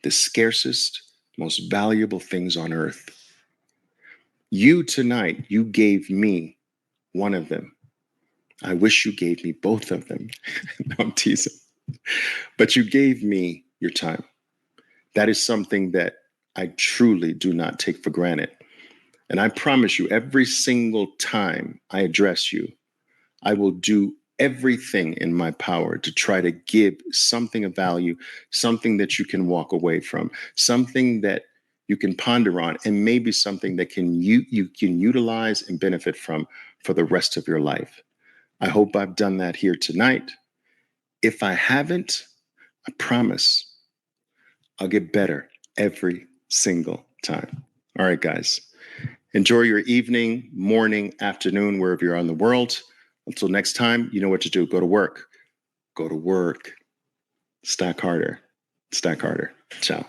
the scarcest, most valuable things on earth. You tonight, you gave me one of them. I wish you gave me both of them. No, I'm teasing. But you gave me your time. That is something that I truly do not take for granted. And I promise you, every single time I address you, I will do everything in my power to try to give something of value, something that you can walk away from, something that you can ponder on, and maybe something that you can utilize and benefit from for the rest of your life. I hope I've done that here tonight. If I haven't, I promise I'll get better every single time. All right, guys. Enjoy your evening, morning, afternoon, wherever you're on the world. Until next time, you know what to do. Go to work. Go to work. Stack harder. Stack harder. Ciao.